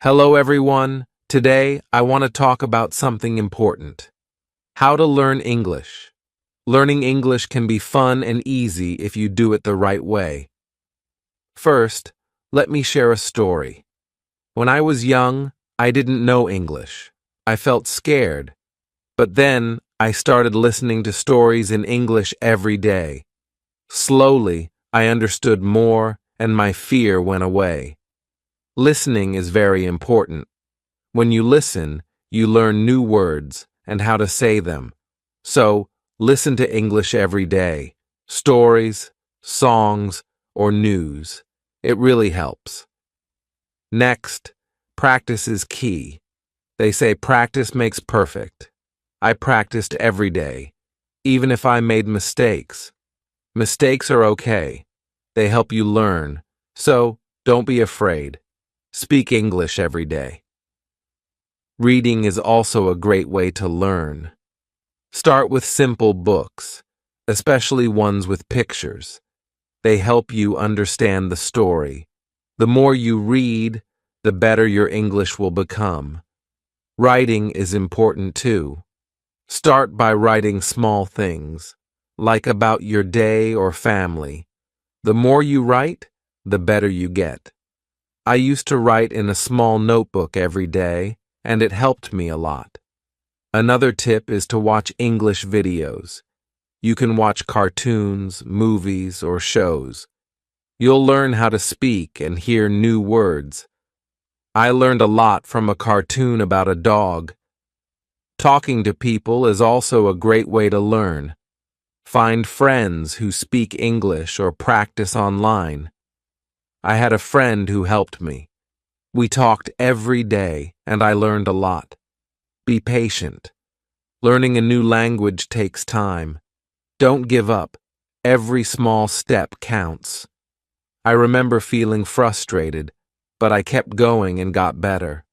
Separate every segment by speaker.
Speaker 1: Hello everyone. Today I want to talk about something important. How to learn English. Learning English can be fun and easy if you do it the right way. First, let me share a story. When I was young, I didn't know English. I felt scared. But then I started listening to stories in English every day. Slowly, I understood more and my fear went away. Listening is very important. When you listen, you learn new words and how to say them. So, listen to English every day. Stories, songs, or news. It really helps. Next, practice is key. They say practice makes perfect. I practiced every day, even if I made mistakes. Mistakes are okay. They help you learn. So, don't be afraid. Speak English every day. Reading is also a great way to learn. Start with simple books, especially ones with pictures. They help you understand the story. The more you read, the better your English will become. Writing is important too. Start by writing small things, like about your day or family. The more you write, the better you get. I used to write in a small notebook every day, and it helped me a lot. Another tip is to watch English videos. You can watch cartoons, movies, or shows. You'll learn how to speak and hear new words. I learned a lot from a cartoon about a dog. Talking to people is also a great way to learn. Find friends who speak English or practice online. I had a friend who helped me. We talked every day, and I learned a lot. Be patient. Learning a new language takes time. Don't give up. Every small step counts. I remember feeling frustrated, but I kept going and got better.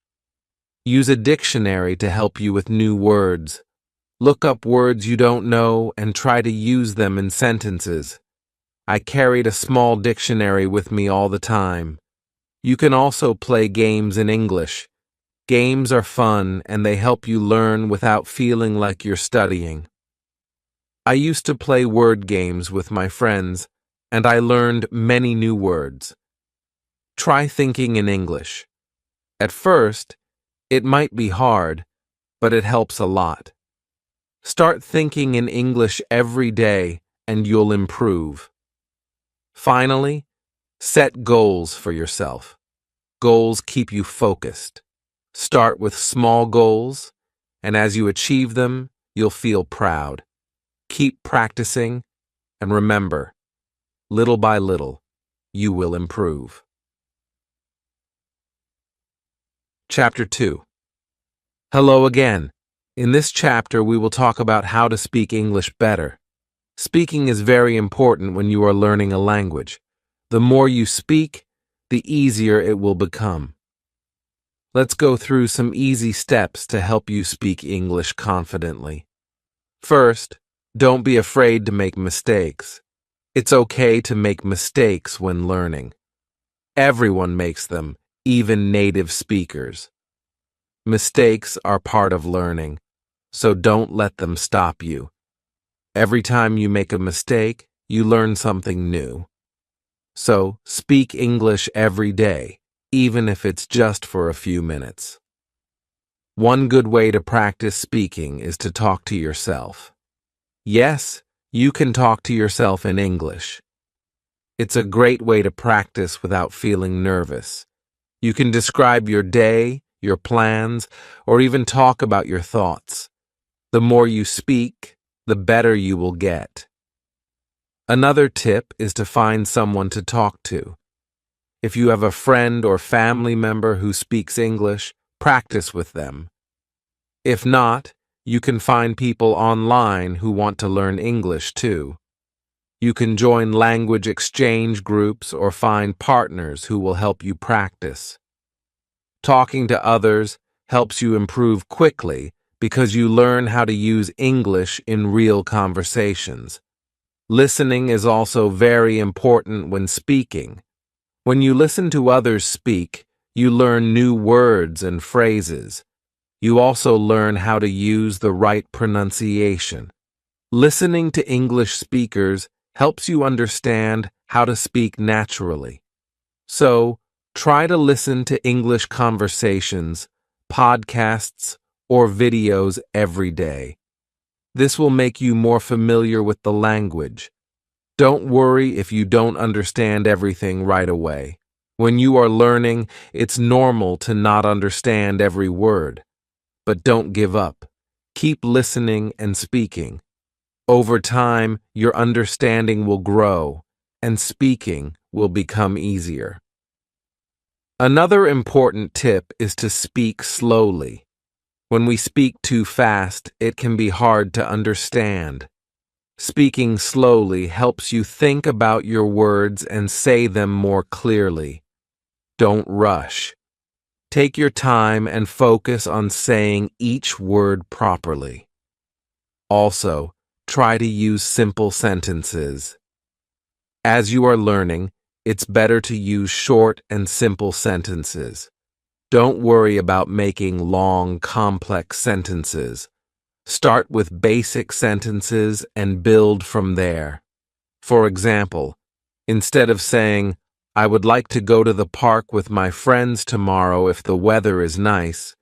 Speaker 1: Use a dictionary to help you with new words. Look up words you don't know and try to use them in sentences. I carried a small dictionary with me all the time. You can also play games in English. Games are fun and they help you learn without feeling like you're studying. I used to play word games with my friends, and I learned many new words. Try thinking in English. At first, it might be hard, but it helps a lot. Start thinking in English every day and you'll improve. Finally, set goals for yourself. Goals keep you focused. Start with small goals, and as you achieve them, you'll feel proud. Keep practicing, and remember, little by little, you will improve. Chapter 2. Hello again. In this chapter, we will talk about how to speak English better. Speaking is very important when you are learning a language. The more you speak, the easier it will become. Let's go through some easy steps to help you speak English confidently. First, don't be afraid to make mistakes. It's okay to make mistakes when learning. Everyone makes them, even native speakers. Mistakes are part of learning, so don't let them stop you. Every time you make a mistake, you learn something new. So, speak English every day, even if it's just for a few minutes. One good way to practice speaking is to talk to yourself. Yes, you can talk to yourself in English. It's a great way to practice without feeling nervous. You can describe your day, your plans, or even talk about your thoughts. The more you speak, the better you will get. Another tip is to find someone to talk to. If you have a friend or family member who speaks English, practice with them. If not, you can find people online who want to learn English too. You can join language exchange groups or find partners who will help you practice. Talking to others helps you improve quickly because you learn how to use English in real conversations. Listening is also very important when speaking. When you listen to others speak, You learn new words and phrases. You also learn how to use the right pronunciation. Listening to English speakers helps you understand how to speak naturally. So, try to listen to English conversations, podcasts, or videos every day. This will make you more familiar with the language. Don't worry if you don't understand everything right away. When you are learning, it's normal to not understand every word. But don't give up. Keep listening and speaking. Over time, your understanding will grow, and speaking will become easier. Another important tip is to speak slowly. When we speak too fast, it can be hard to understand. Speaking slowly helps you think about your words and say them more clearly. Don't rush. Take your time and focus on saying each word properly. Also, try to use simple sentences. As you are learning, it's better to use short and simple sentences. Don't worry about making long, complex sentences. Start with basic sentences and build from there. For example, instead of saying, "I would like to go to the park with my friends tomorrow if the weather is nice,"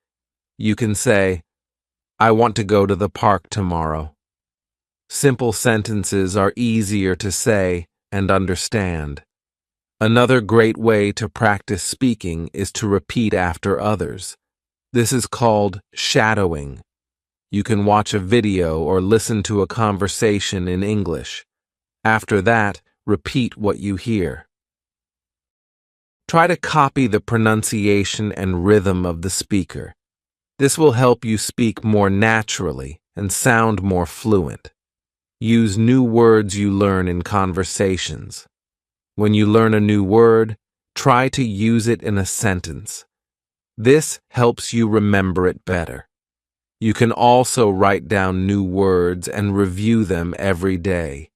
Speaker 1: you can say, "I want to go to the park tomorrow." Simple sentences are easier to say and understand. Another great way to practice speaking is to repeat after others. This is called shadowing. You can watch a video or listen to a conversation in English. After that, repeat what you hear. Try to copy the pronunciation and rhythm of the speaker. This will help you speak more naturally and sound more fluent. Use new words you learn in conversations. When you learn a new word, try to use it in a sentence. This helps you remember it better. You can also write down new words and review them every day.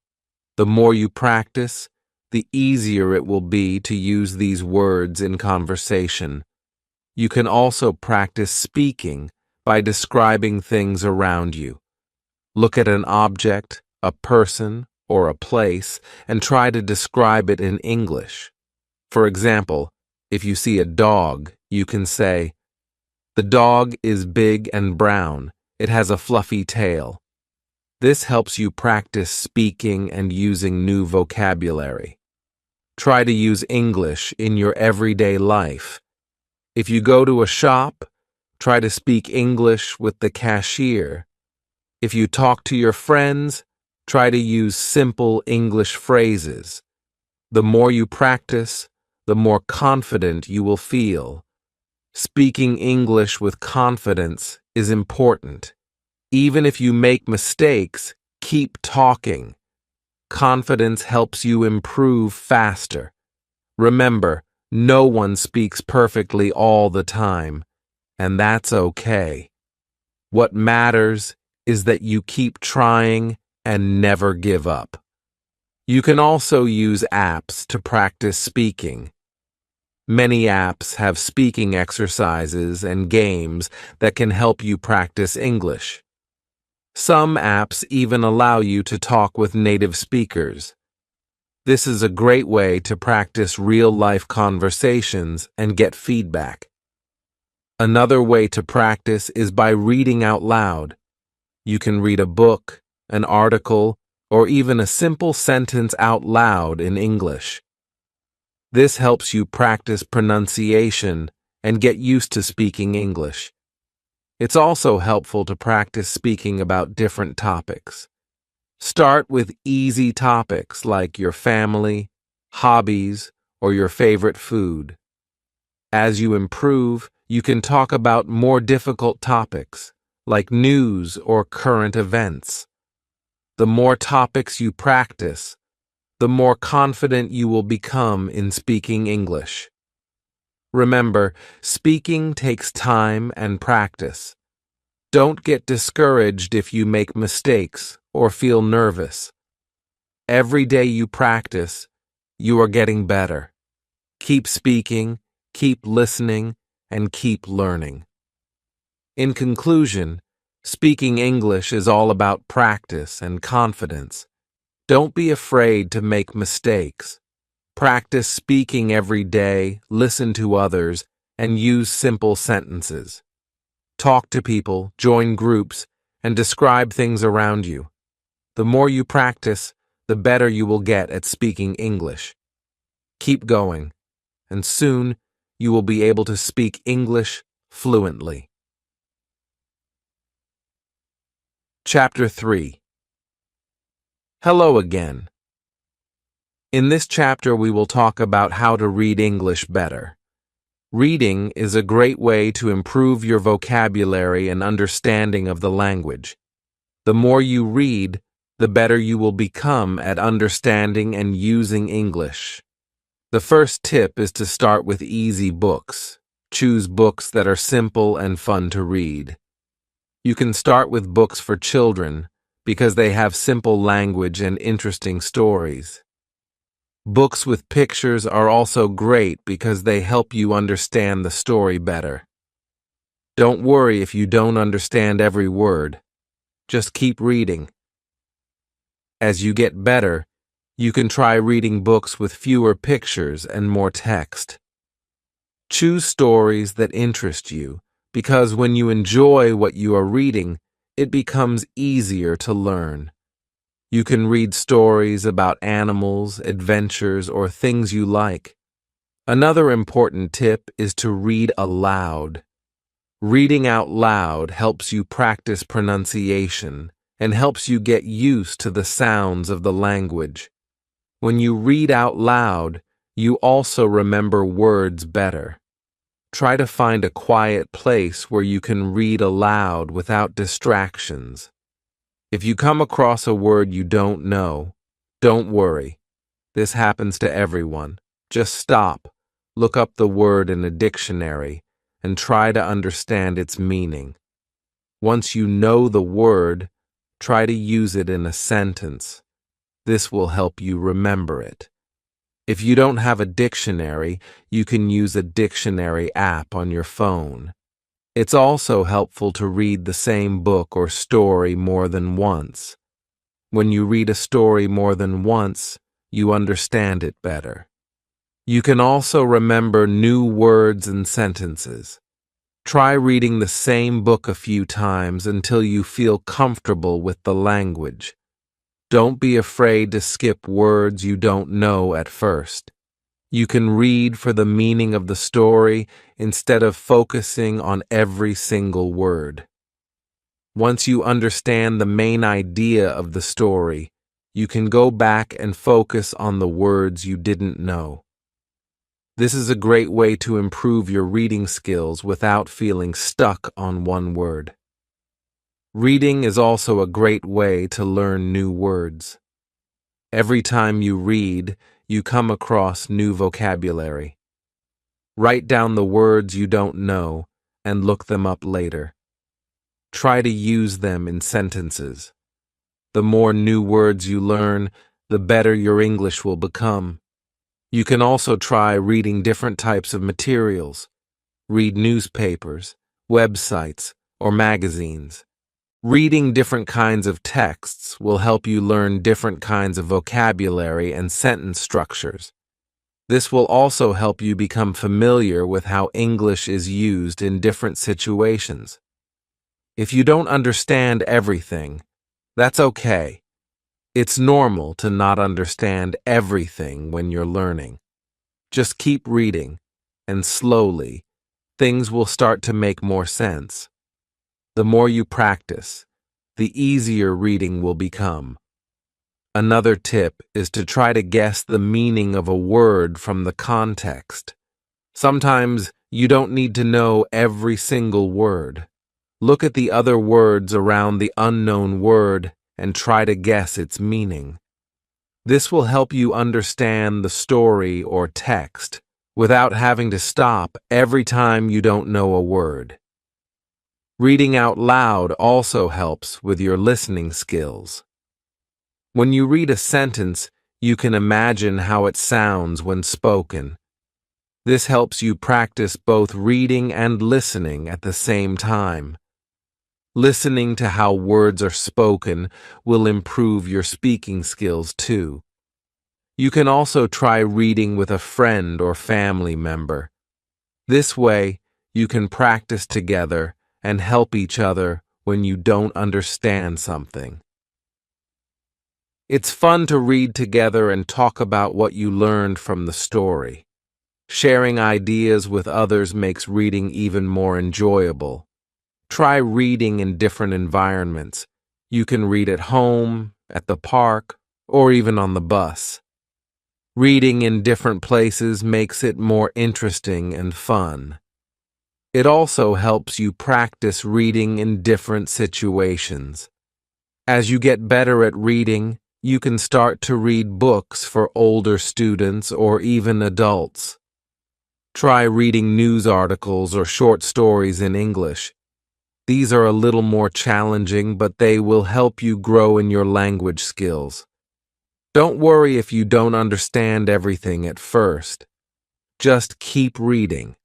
Speaker 1: The more you practice, the easier it will be to use these words in conversation. You can also practice speaking by describing things around you. Look at an object, a person, or a place, and try to describe it in English. For example, if you see a dog, you can say, "The dog is big and brown. It has a fluffy tail." This helps you practice speaking and using new vocabulary. Try to use English in your everyday life. If you go to a shop, try to speak English with the cashier. If you talk to your friends, try to use simple English phrases. The more you practice, the more confident you will feel. Speaking English with confidence is important. Even if you make mistakes, keep talking. Confidence helps you improve faster. Remember, no one speaks perfectly all the time, and that's okay. What matters is that you keep trying and never give up. You can also use apps to practice speaking. Many apps have speaking exercises and games that can help you practice English. Some apps even allow you to talk with native speakers. This is a great way to practice real-life conversations and get feedback. Another way to practice is by reading out loud. You can read a book, an article, or even a simple sentence out loud in English. This helps you practice pronunciation and get used to speaking English. It's also helpful to practice speaking about different topics. Start with easy topics like your family, hobbies, or your favorite food. As you improve, you can talk about more difficult topics like news or current events. The more topics you practice, the more confident you will become in speaking English. Remember, speaking takes time and practice. Don't get discouraged if you make mistakes or feel nervous. Every day you practice, you are getting better. Keep speaking Keep listening and keep learning. In conclusion, speaking English is all about practice and confidence. Don't be afraid to make mistakes. Practice speaking every day, listen to others, and use simple sentences. Talk to people, join groups, and describe things around you. The more you practice, the better you will get at speaking English. Keep going, and soon you will be able to speak English fluently. Chapter 3. Hello again. In this chapter, we will talk about how to read English better. Reading is a great way to improve your vocabulary and understanding of the language. The more you read, the better you will become at understanding and using English. The first tip is to start with easy books. Choose books that are simple and fun to read. You can start with books for children because they have simple language and interesting stories. Books with pictures are also great because they help you understand the story better. Don't worry if you don't understand every word. Just keep reading. As you get better, you can try reading books with fewer pictures and more text. Choose stories that interest you because when you enjoy what you are reading, it becomes easier to learn. You can read stories about animals, adventures, or things you like. Another important tip is to read aloud. Reading out loud helps you practice pronunciation and helps you get used to the sounds of the language. When you read out loud, you also remember words better. Try to find a quiet place where you can read aloud without distractions. If you come across a word you don't know, don't worry. This happens to everyone. Just stop, look up the word in a dictionary, and try to understand its meaning. Once you know the word, try to use it in a sentence. This will help you remember it. If you don't have a dictionary, you can use a dictionary app on your phone. It's also helpful to read the same book or story more than once. When you read a story more than once, you understand it better. You can also remember new words and sentences. Try reading the same book a few times until you feel comfortable with the language. Don't be afraid to skip words you don't know at first. You can read for the meaning of the story instead of focusing on every single word. Once you understand the main idea of the story, you can go back and focus on the words you didn't know. This is a great way to improve your reading skills without feeling stuck on one word. Reading is also a great way to learn new words. Every time you read, you come across new vocabulary. Write down the words you don't know and look them up later. Try to use them in sentences. The more new words you learn, the better your English will become. You can also try reading different types of materials. Read newspapers, websites, or magazines. Reading different kinds of texts will help you learn different kinds of vocabulary and sentence structures. This will also help you become familiar with how English is used in different situations. If you don't understand everything, that's okay. It's normal to not understand everything when you're learning. Just keep reading, and slowly, things will start to make more sense. The more you practice, the easier reading will become. Another tip is to try to guess the meaning of a word from the context. Sometimes you don't need to know every single word. Look at the other words around the unknown word and try to guess its meaning. This will help you understand the story or text without having to stop every time you don't know a word. Reading out loud also helps with your listening skills. When you read a sentence, you can imagine how it sounds when spoken. This helps you practice both reading and listening at the same time. Listening to how words are spoken will improve your speaking skills too. You can also try reading with a friend or family member. This way, you can practice together and help each other when you don't understand something. It's fun to read together and talk about what you learned from the story. Sharing ideas with others makes reading even more enjoyable. Try reading in different environments. You can read at home, at the park, or even on the bus. Reading in different places makes it more interesting and fun. It also helps you practice reading in different situations. As you get better at reading, you can start to read books for older students or even adults. Try reading news articles or short stories in English. These are a little more challenging, but they will help you grow in your language skills. Don't worry if you don't understand everything at first. Just keep reading.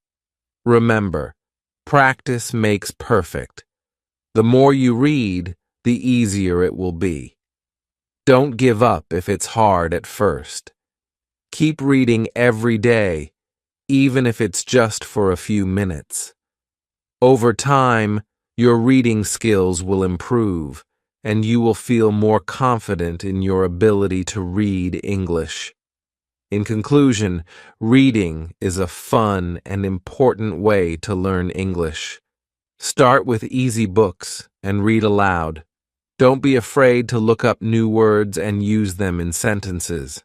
Speaker 1: Remember, practice makes perfect. The more you read, the easier it will be. Don't give up if it's hard at first. Keep reading every day, even if it's just for a few minutes. Over time, your reading skills will improve, and you will feel more confident in your ability to read English. In conclusion, reading is a fun and important way to learn English. Start with easy books and read aloud. Don't be afraid to look up new words and use them in sentences.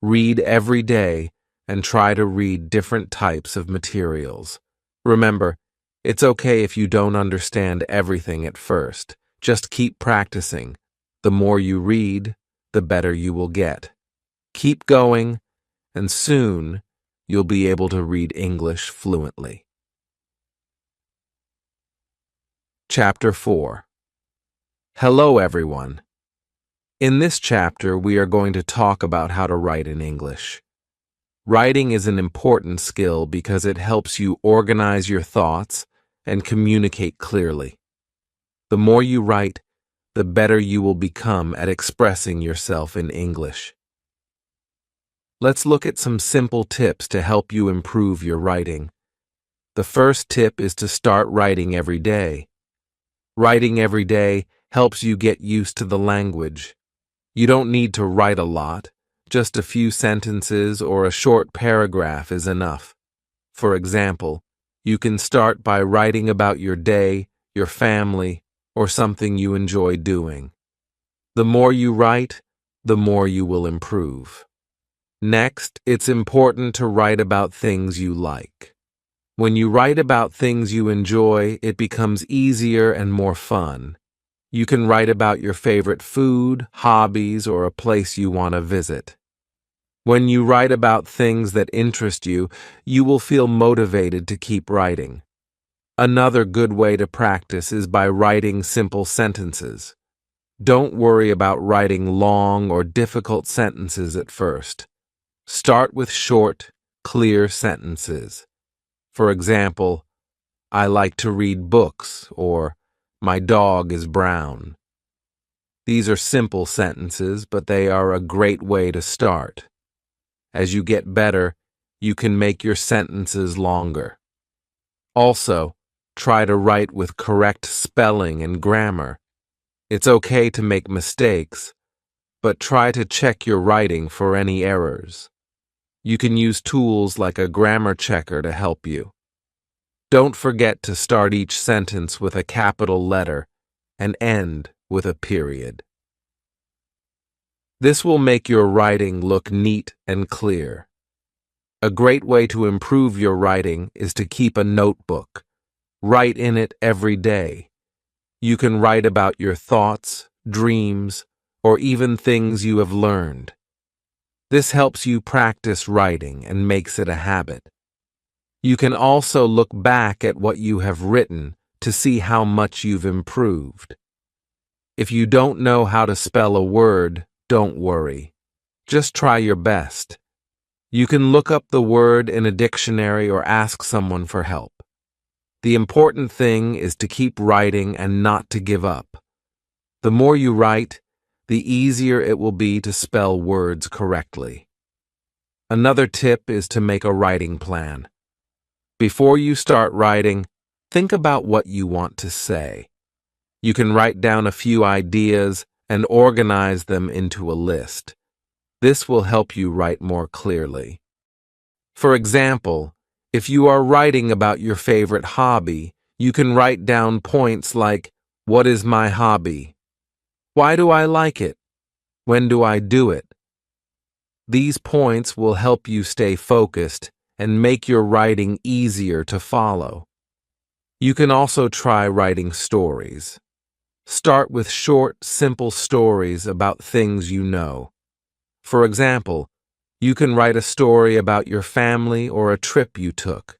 Speaker 1: Read every day and try to read different types of materials. Remember, it's okay if you don't understand everything at first. Just keep practicing. The more you read, the better you will get. Keep going, and soon you'll be able to read English fluently. Chapter 4. Hello, everyone. In this chapter, we are going to talk about how to write in English. Writing is an important skill because it helps you organize your thoughts and communicate clearly. The more you write, the better you will become at expressing yourself in English. Let's look at some simple tips to help you improve your writing. The first tip is to start writing every day. Writing every day helps you get used to the language. You don't need to write a lot. Just a few sentences or a short paragraph is enough. For example, you can start by writing about your day, your family, or something you enjoy doing. The more you write, the more you will improve. Next, it's important to write about things you like. When you write about things you enjoy, it becomes easier and more fun. You can write about your favorite food, hobbies, or a place you want to visit. When you write about things that interest you, you will feel motivated to keep writing. Another good way to practice is by writing simple sentences. Don't worry about writing long or difficult sentences at first. Start with short, clear sentences. For example, I like to read books, or my dog is brown. These are simple sentences, but they are a great way to start. As you get better, you can make your sentences longer. Also, try to write with correct spelling and grammar. It's okay to make mistakes, but try to check your writing for any errors. You can use tools like a grammar checker to help you. Don't forget to start each sentence with a capital letter and end with a period. This will make your writing look neat and clear. A great way to improve your writing is to keep a notebook. Write in it every day. You can write about your thoughts, dreams, or even things you have learned. This helps you practice writing and makes it a habit. You can also look back at what you have written to see how much you've improved. If you don't know how to spell a word, don't worry. Just try your best. You can look up the word in a dictionary or ask someone for help. The important thing is to keep writing and not to give up. The more you write, the easier it will be to spell words correctly. Another tip is to make a writing plan. Before you start writing, think about what you want to say. You can write down a few ideas and organize them into a list. This will help you write more clearly. For example, if you are writing about your favorite hobby, you can write down points like, "What is my hobby? Why do I like it? When do I do it?" These points will help you stay focused and make your writing easier to follow. You can also try writing stories. Start with short, simple stories about things you know. For example, you can write a story about your family or a trip you took.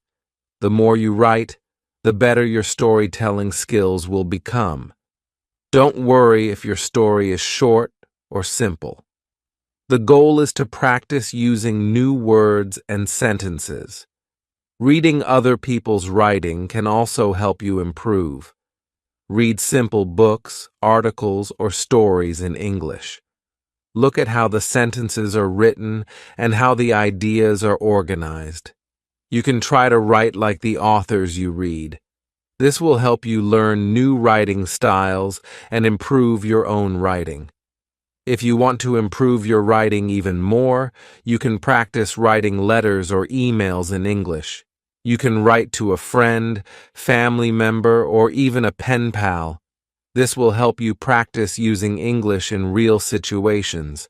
Speaker 1: The more you write, the better your storytelling skills will become. Don't worry if your story is short or simple. The goal is to practice using new words and sentences. Reading other people's writing can also help you improve. Read simple books, articles, or stories in English. Look at how the sentences are written and how the ideas are organized. You can try to write like the authors you read. This will help you learn new writing styles and improve your own writing. If you want to improve your writing even more, you can practice writing letters or emails in English. You can write to a friend, family member, or even a pen pal. This will help you practice using English in real situations.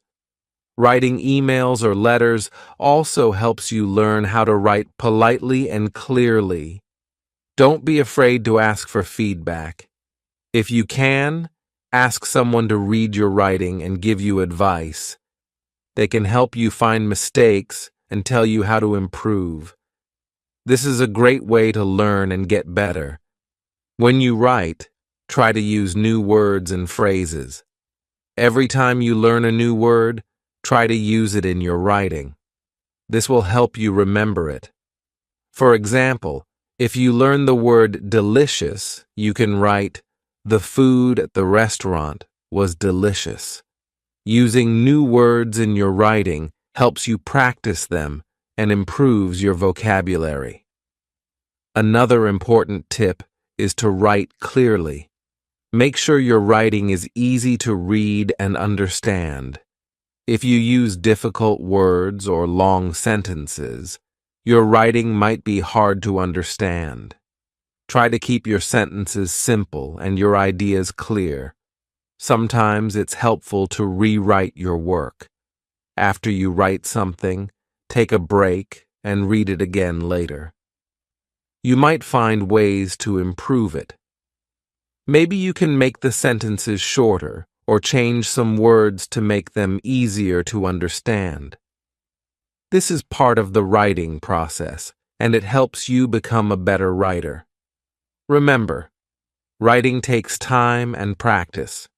Speaker 1: Writing emails or letters also helps you learn how to write politely and clearly. Don't be afraid to ask for feedback. If you can, ask someone to read your writing and give you advice. They can help you find mistakes and tell you how to improve. This is a great way to learn and get better. When you write, try to use new words and phrases. Every time you learn a new word, try to use it in your writing. This will help you remember it. For example, if you learn the word delicious, you can write, "The food at the restaurant was delicious." Using new words in your writing helps you practice them and improves your vocabulary. Another important tip is to write clearly. Make sure your writing is easy to read and understand. If you use difficult words or long sentences, your writing might be hard to understand. Try to keep your sentences simple and your ideas clear. Sometimes it's helpful to rewrite your work. After you write something, take a break and read it again later. You might find ways to improve it. Maybe you can make the sentences shorter or change some words to make them easier to understand. This is part of the writing process, and it helps you become a better writer. Remember, writing takes time and practice.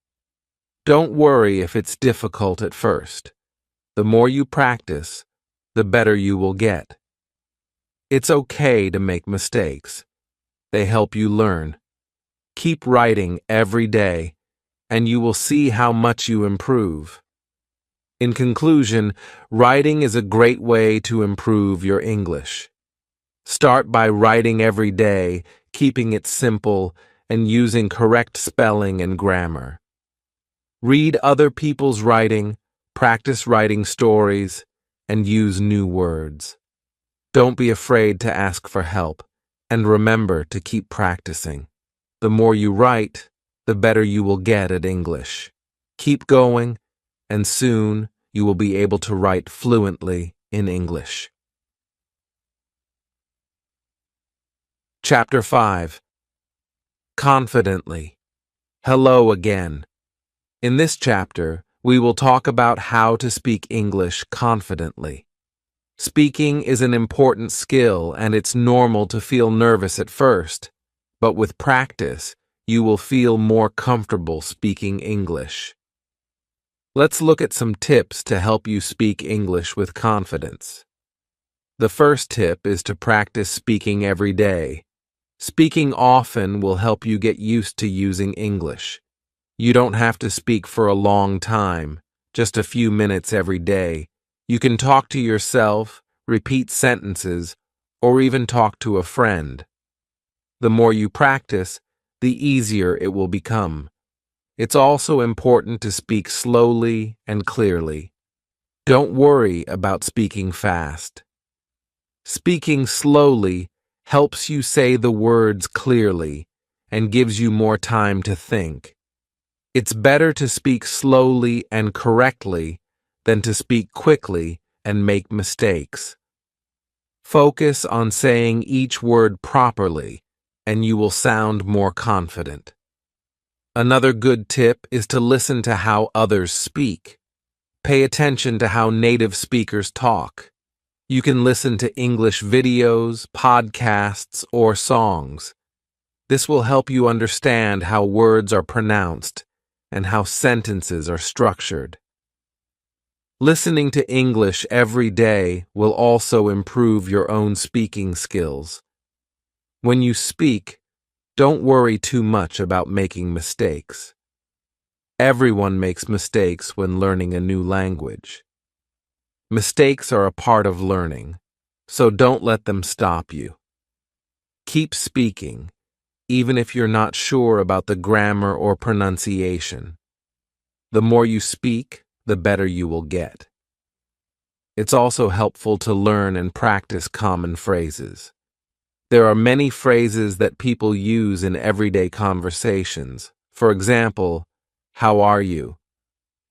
Speaker 1: Don't worry if it's difficult at first. The more you practice, the better you will get. It's okay to make mistakes. They help you learn. Keep writing every day, and you will see how much you improve. In conclusion, writing is a great way to improve your English. Start by writing every day, keeping it simple, and using correct spelling and grammar. Read other people's writing, practice writing stories, and use new words. Don't be afraid to ask for help, and remember to keep practicing. The more you write, the better you will get at English. Keep going, and soon you will be able to write fluently in English. Chapter 5. Confidently. Hello again. In this chapter, we will talk about how to speak English confidently. Speaking is an important skill, and it's normal to feel nervous at first, but with practice, you will feel more comfortable speaking English. Let's look at some tips to help you speak English with confidence. The first tip is to practice speaking every day. Speaking often will help you get used to using English. You don't have to speak for a long time, just a few minutes every day. You can talk to yourself, repeat sentences, or even talk to a friend. The more you practice, the easier it will become. It's also important to speak slowly and clearly. Don't worry about speaking fast. Speaking slowly helps you say the words clearly and gives you more time to think. It's better to speak slowly and correctly than to speak quickly and make mistakes. Focus on saying each word properly, and you will sound more confident. Another good tip is to listen to how others speak. Pay attention to how native speakers talk. You can listen to English videos, podcasts, or songs. This will help you understand how words are pronounced and how sentences are structured. Listening to English every day will also improve your own speaking skills. When you speak, don't worry too much about making mistakes. Everyone makes mistakes when learning a new language. Mistakes are a part of learning, so don't let them stop you. Keep speaking, even if you're not sure about the grammar or pronunciation. The more you speak, the better you will get. It's also helpful to learn and practice common phrases. There are many phrases that people use in everyday conversations. For example, how are you?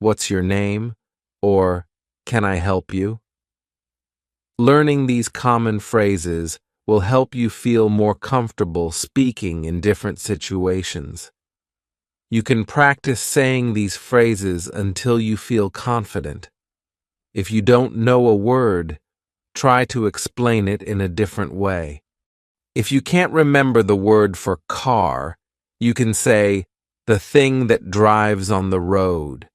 Speaker 1: What's your name? Or can I help you? Learning these common phrases will help you feel more comfortable speaking in different situations. You can practice saying these phrases until you feel confident. If you don't know a word, try to explain it in a different way. If you can't remember the word for car, you can say, the thing that drives on the road.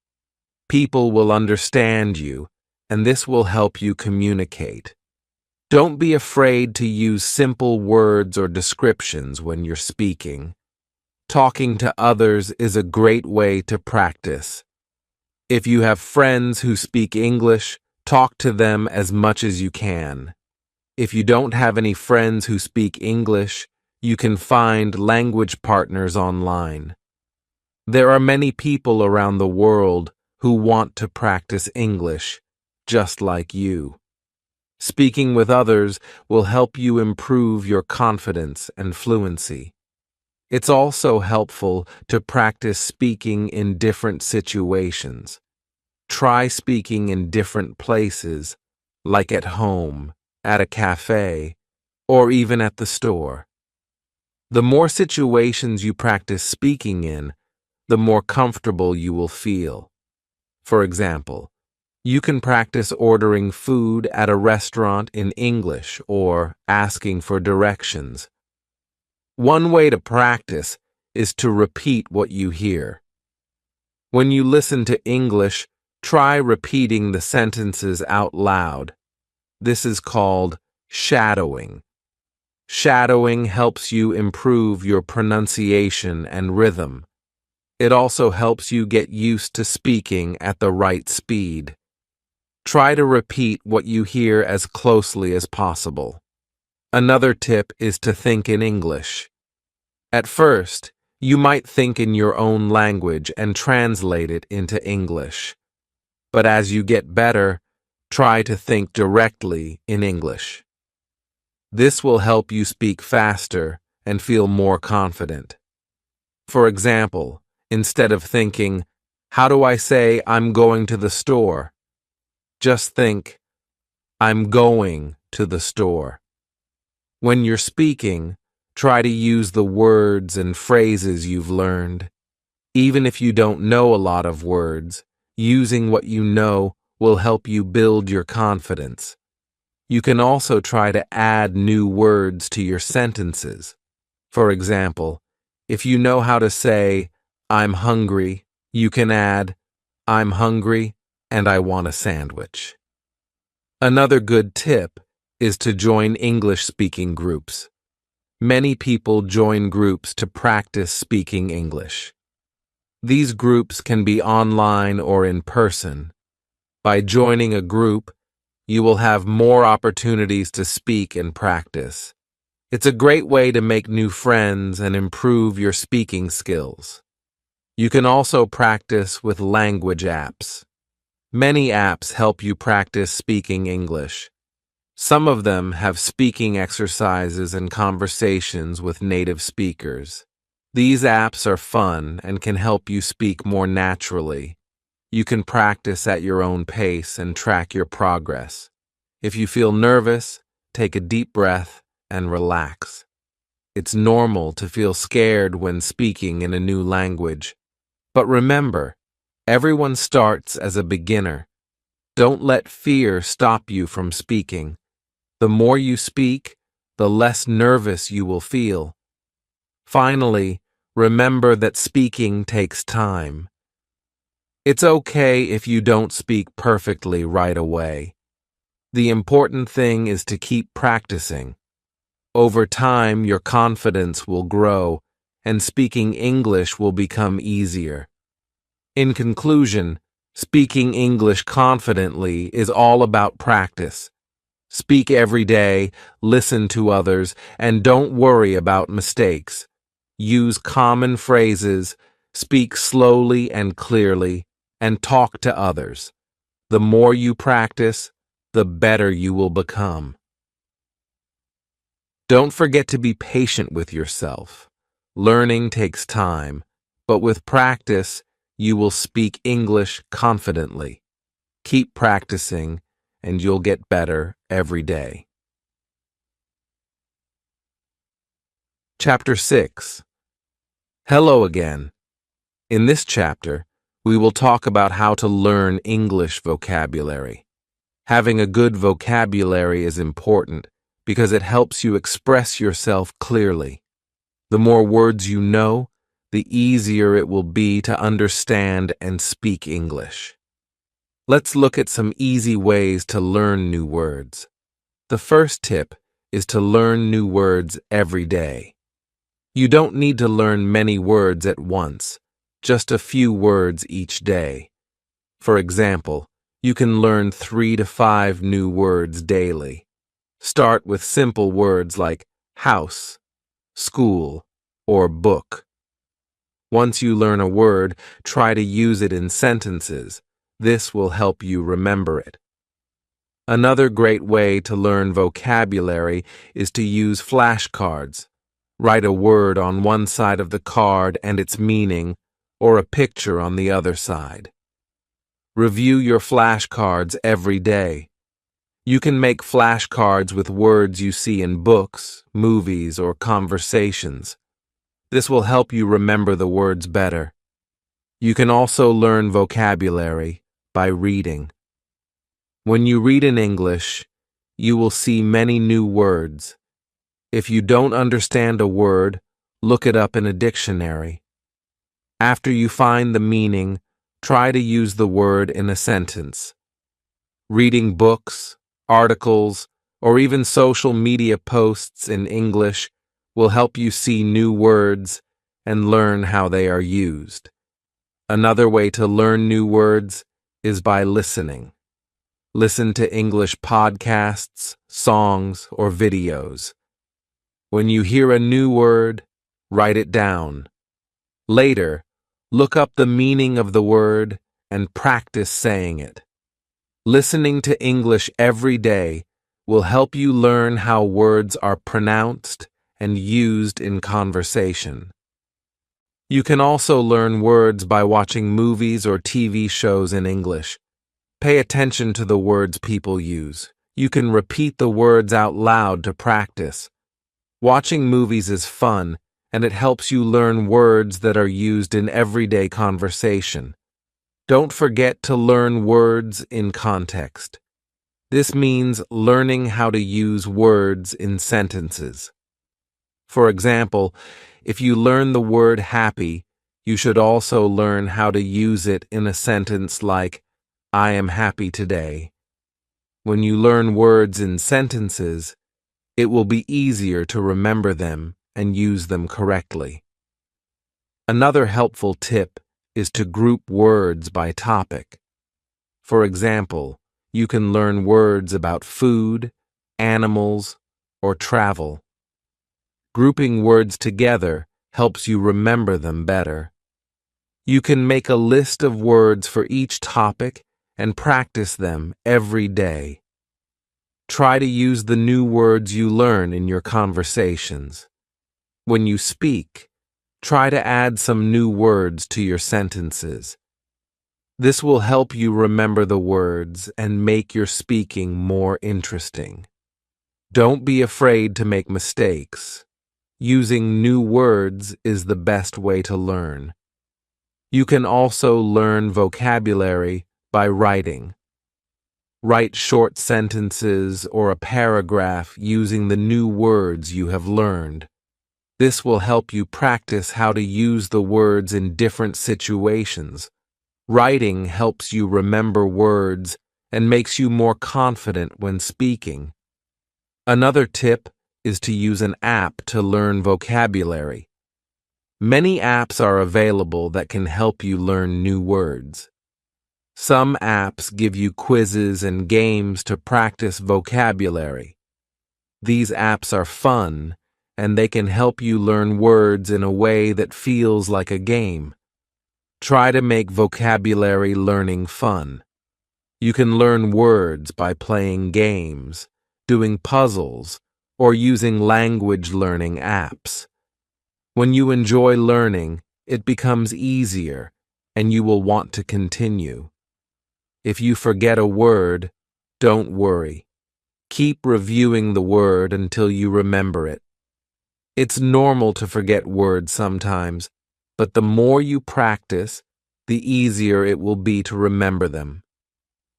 Speaker 1: People will understand you, and this will help you communicate. Don't be afraid to use simple words or descriptions when you're speaking. Talking to others is a great way to practice. If you have friends who speak English, talk to them as much as you can. If you don't have any friends who speak English, you can find language partners online. There are many people around the world who want to practice English, just like you. Speaking with others will help you improve your confidence and fluency. It's also helpful to practice speaking in different situations. Try speaking in different places, like at home, at a cafe, or even at the store. The more situations you practice speaking in, the more comfortable you will feel. For example, you can practice ordering food at a restaurant in English or asking for directions. One way to practice is to repeat what you hear. When you listen to English, try repeating the sentences out loud. This is called shadowing. Shadowing helps you improve your pronunciation and rhythm. It also helps you get used to speaking at the right speed. Try to repeat what you hear as closely as possible. Another tip is to think in English. At first, you might think in your own language and translate it into English. But as you get better, try to think directly in English. This will help you speak faster and feel more confident. For example, instead of thinking, how do I say I'm going to the store? Just think, I'm going to the store. When you're speaking, try to use the words and phrases you've learned. Even if you don't know a lot of words, using what you know will help you build your confidence. You can also try to add new words to your sentences. For example, if you know how to say, I'm hungry, you can add, I'm hungry and I want a sandwich. Another good tip is to join English-speaking groups. Many people join groups to practice speaking English. These groups can be online or in person. By joining a group, you will have more opportunities to speak and practice. It's a great way to make new friends and improve your speaking skills. You can also practice with language apps. Many apps help you practice speaking English. Some of them have speaking exercises and conversations with native speakers. These apps are fun and can help you speak more naturally. You can practice at your own pace and track your progress. If you feel nervous, take a deep breath and relax. It's normal to feel scared when speaking in a new language. But remember, everyone starts as a beginner. Don't let fear stop you from speaking. The more you speak, the less nervous you will feel. Finally, remember that speaking takes time. It's okay if you don't speak perfectly right away. The important thing is to keep practicing. Over time, your confidence will grow, and speaking English will become easier. In conclusion, speaking English confidently is all about practice. Speak every day, listen to others, and don't worry about mistakes. Use common phrases, speak slowly and clearly, and talk to others. The more you practice, the better you will become. Don't forget to be patient with yourself. Learning takes time, but with practice, you will speak English confidently. Keep practicing, and you'll get better every day. Chapter 6. Hello again. In this chapter, we will talk about how to learn English vocabulary. Having a good vocabulary is important because it helps you express yourself clearly. The more words you know, the easier it will be to understand and speak English. Let's look at some easy ways to learn new words. The first tip is to learn new words every day. You don't need to learn many words at once, just a few words each day. For example, you can learn 3 to 5 new words daily. Start with simple words like house, school, or book. Once you learn a word, try to use it in sentences. This will help you remember it. Another great way to learn vocabulary is to use flashcards. Write a word on one side of the card and its meaning, or a picture on the other side. Review your flashcards every day. You can make flashcards with words you see in books, movies, or conversations. This will help you remember the words better. You can also learn vocabulary by reading. When you read in English, you will see many new words. If you don't understand a word, look it up in a dictionary. After you find the meaning, try to use the word in a sentence. Reading books, articles, or even social media posts in English will help you see new words and learn how they are used. Another way to learn new words is by listening. Listen to English podcasts, songs, or videos. When you hear a new word, write it down. Later, look up the meaning of the word and practice saying it. Listening to English every day will help you learn how words are pronounced and used in conversation. You can also learn words by watching movies or TV shows in English. Pay attention to the words people use. You can repeat the words out loud to practice. Watching movies is fun, and it helps you learn words that are used in everyday conversation. Don't forget to learn words in context. This means learning how to use words in sentences. For example, if you learn the word happy, you should also learn how to use it in a sentence like, I am happy today. When you learn words in sentences, it will be easier to remember them and use them correctly. Another helpful tip is to group words by topic. For example, you can learn words about food, animals, or travel. Grouping words together helps you remember them better. You can make a list of words for each topic and practice them every day. Try to use the new words you learn in your conversations. When you speak, try to add some new words to your sentences. This will help you remember the words and make your speaking more interesting. Don't be afraid to make mistakes. Using new words is the best way to learn. You can also learn vocabulary by writing. Write short sentences or a paragraph using the new words you have learned. This will help you practice how to use the words in different situations. Writing helps you remember words and makes you more confident when speaking. Another tip is to use an app to learn vocabulary. Many apps are available that can help you learn new words. Some apps give you quizzes and games to practice vocabulary. These apps are fun, and they can help you learn words in a way that feels like a game. Try to make vocabulary learning fun. You can learn words by playing games, doing puzzles, or using language learning apps. When you enjoy learning, it becomes easier, and you will want to continue. If you forget a word, don't worry. Keep reviewing the word until you remember it. It's normal to forget words sometimes, but the more you practice, the easier it will be to remember them.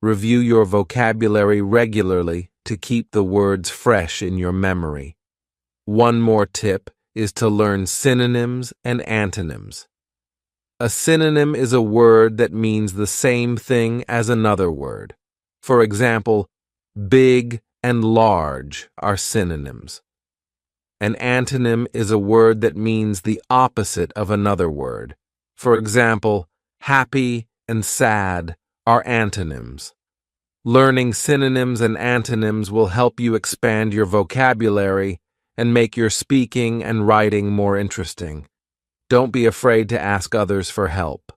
Speaker 1: Review your vocabulary regularly to keep the words fresh in your memory. One more tip is to learn synonyms and antonyms. A synonym is a word that means the same thing as another word. For example, big and large are synonyms. An antonym is a word that means the opposite of another word. For example, happy and sad are antonyms. Learning synonyms and antonyms will help you expand your vocabulary and make your speaking and writing more interesting. Don't be afraid to ask others for help.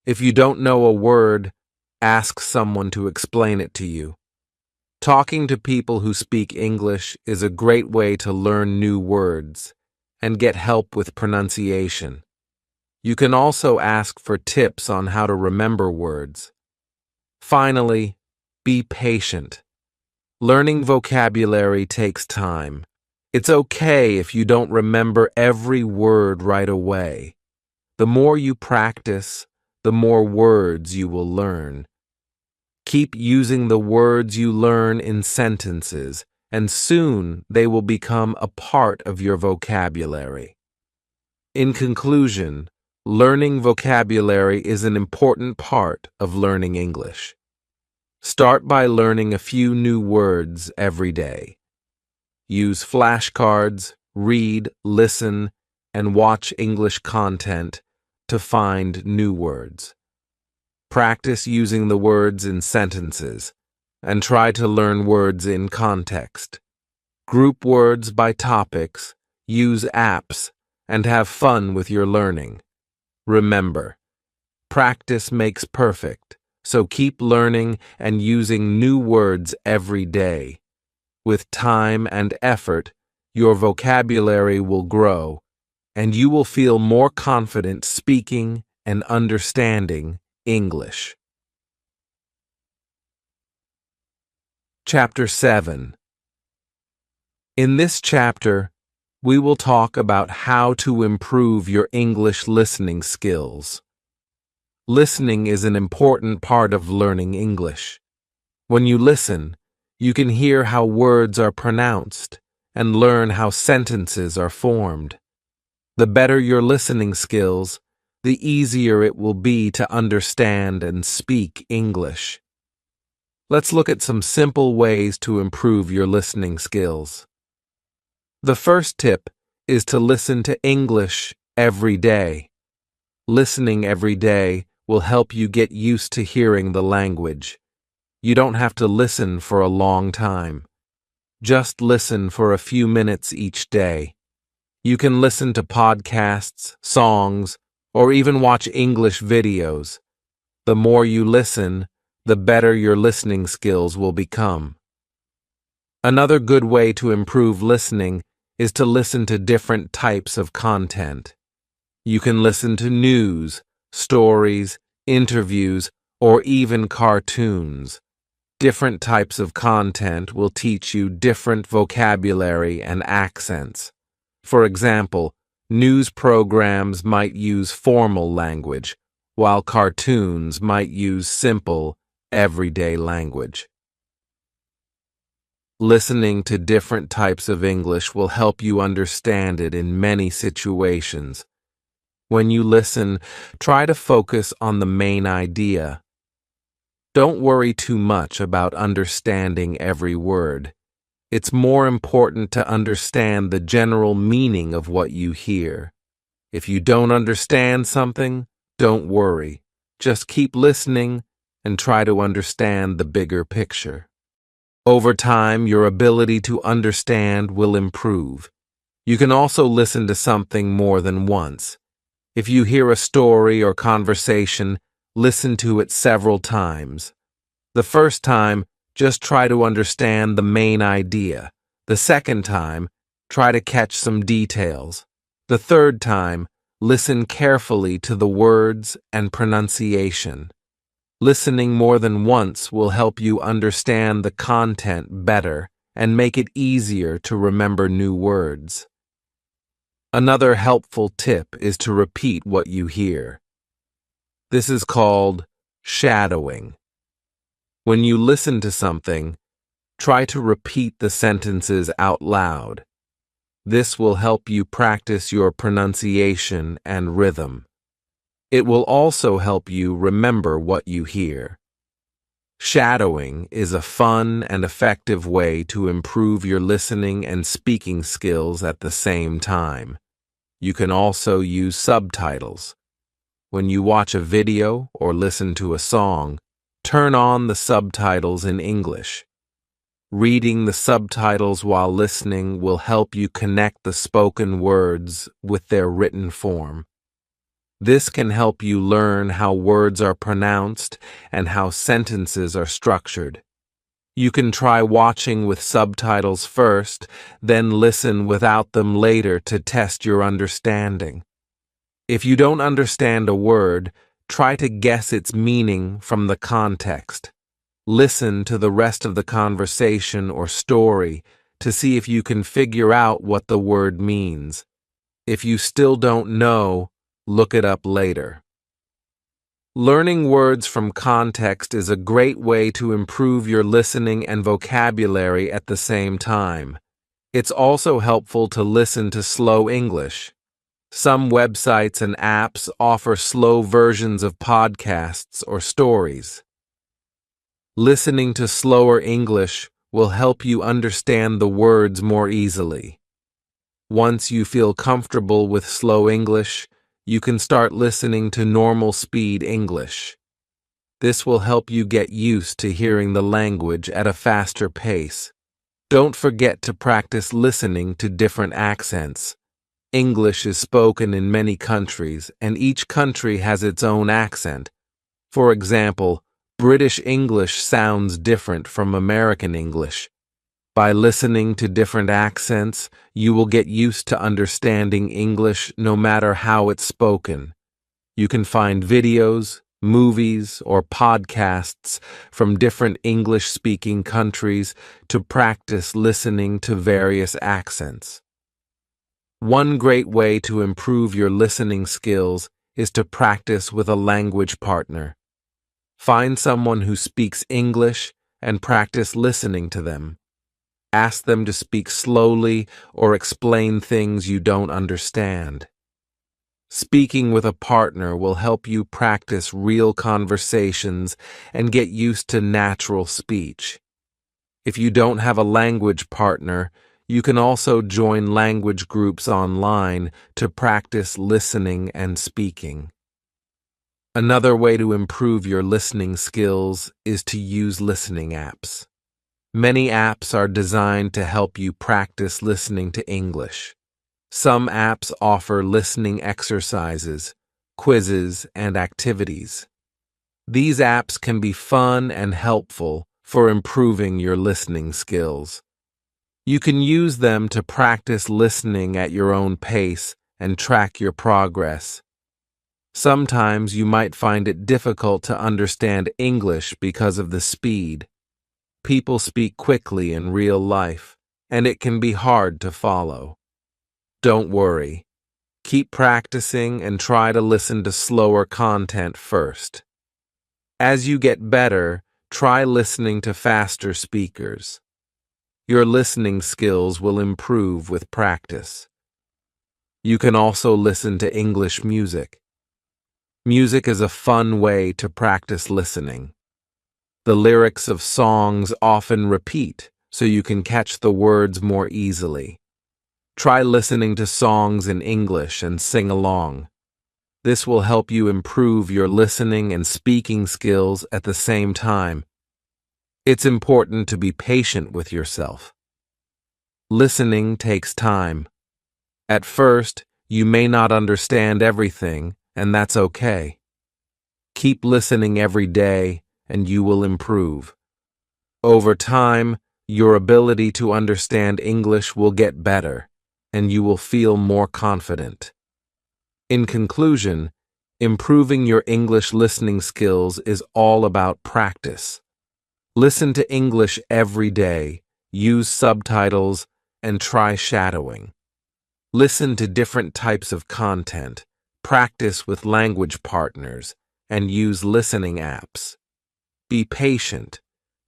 Speaker 1: If you don't know a word, ask someone to explain it to you. Talking to people who speak English is a great way to learn new words and get help with pronunciation. You can also ask for tips on how to remember words. Finally, be patient. Learning vocabulary takes time. It's okay if you don't remember every word right away. The more you practice, the more words you will learn. Keep using the words you learn in sentences, and soon they will become a part of your vocabulary. In conclusion, learning vocabulary is an important part of learning English. Start by learning a few new words every day. Use flashcards, read, listen, and watch English content to find new words. Practice using the words in sentences, and try to learn words in context. Group words by topics, use apps, and have fun with your learning. Remember, practice makes perfect, so keep learning and using new words every day. With time and effort, your vocabulary will grow, and you will feel more confident speaking and understanding English. Chapter 7. In this chapter, we will talk about how to improve your English listening skills. Listening is an important part of learning English. When you listen, you can hear how words are pronounced and learn how sentences are formed. The better your listening skills, the easier it will be to understand and speak English. Let's look at some simple ways to improve your listening skills. The first tip is to listen to English every day. Listening every day will help you get used to hearing the language. You don't have to listen for a long time. Just listen for a few minutes each day. You can listen to podcasts, songs, or even watch English videos. The more you listen, the better your listening skills will become. Another good way to improve listening is to listen to different types of content. You can listen to news, stories, interviews, or even cartoons. Different types of content will teach you different vocabulary and accents. For example, news programs might use formal language, while cartoons might use simple, everyday language. Listening to different types of English will help you understand it in many situations. When you listen, try to focus on the main idea. Don't worry too much about understanding every word. It's more important to understand the general meaning of what you hear. If you don't understand something, don't worry. Just keep listening and try to understand the bigger picture. Over time, your ability to understand will improve. You can also listen to something more than once. If you hear a story or conversation, listen to it several times. The first time, just try to understand the main idea. The second time, try to catch some details. The third time, listen carefully to the words and pronunciation. Listening more than once will help you understand the content better and make it easier to remember new words. Another helpful tip is to repeat what you hear. This is called shadowing. When you listen to something, try to repeat the sentences out loud. This will help you practice your pronunciation and rhythm. It will also help you remember what you hear. Shadowing is a fun and effective way to improve your listening and speaking skills at the same time. You can also use subtitles. When you watch a video or listen to a song, turn on the subtitles in English. Reading the subtitles while listening will help you connect the spoken words with their written form. This can help you learn how words are pronounced and how sentences are structured. You can try watching with subtitles first, then listen without them later to test your understanding. If you don't understand a word, try to guess its meaning from the context. Listen to the rest of the conversation or story to see if you can figure out what the word means. If you still don't know, look it up later. Learning words from context is a great way to improve your listening and vocabulary at the same time. It's also helpful to listen to slow English. Some websites and apps offer slow versions of podcasts or stories. Listening to slower English will help you understand the words more easily. Once you feel comfortable with slow English, you can start listening to normal speed English. This will help you get used to hearing the language at a faster pace. Don't forget to practice listening to different accents. English is spoken in many countries, and each country has its own accent. For example, British English sounds different from American English. By listening to different accents, you will get used to understanding English no matter how it's spoken. You can find videos, movies, or podcasts from different English-speaking countries to practice listening to various accents. One great way to improve your listening skills is to practice with a language partner. Find someone who speaks English and practice listening to them. Ask them to speak slowly or explain things you don't understand. Speaking with a partner will help you practice real conversations and get used to natural speech. If you don't have a language partner, you can also join language groups online to practice listening and speaking. Another way to improve your listening skills is to use listening apps. Many apps are designed to help you practice listening to English. Some apps offer listening exercises, quizzes, and activities. These apps can be fun and helpful for improving your listening skills. You can use them to practice listening at your own pace and track your progress. Sometimes you might find it difficult to understand English because of the speed. People speak quickly in real life, and it can be hard to follow. Don't worry. Keep practicing and try to listen to slower content first. As you get better, try listening to faster speakers. Your listening skills will improve with practice. You can also listen to English music. Music is a fun way to practice listening. The lyrics of songs often repeat, so you can catch the words more easily. Try listening to songs in English and sing along. This will help you improve your listening and speaking skills at the same time. It's important to be patient with yourself. Listening takes time. At first, you may not understand everything, and that's okay. Keep listening every day, and you will improve. Over time, your ability to understand English will get better, and you will feel more confident. In conclusion, improving your English listening skills is all about practice. Listen to English every day, use subtitles, and try shadowing. Listen to different types of content, practice with language partners, and use listening apps. Be patient,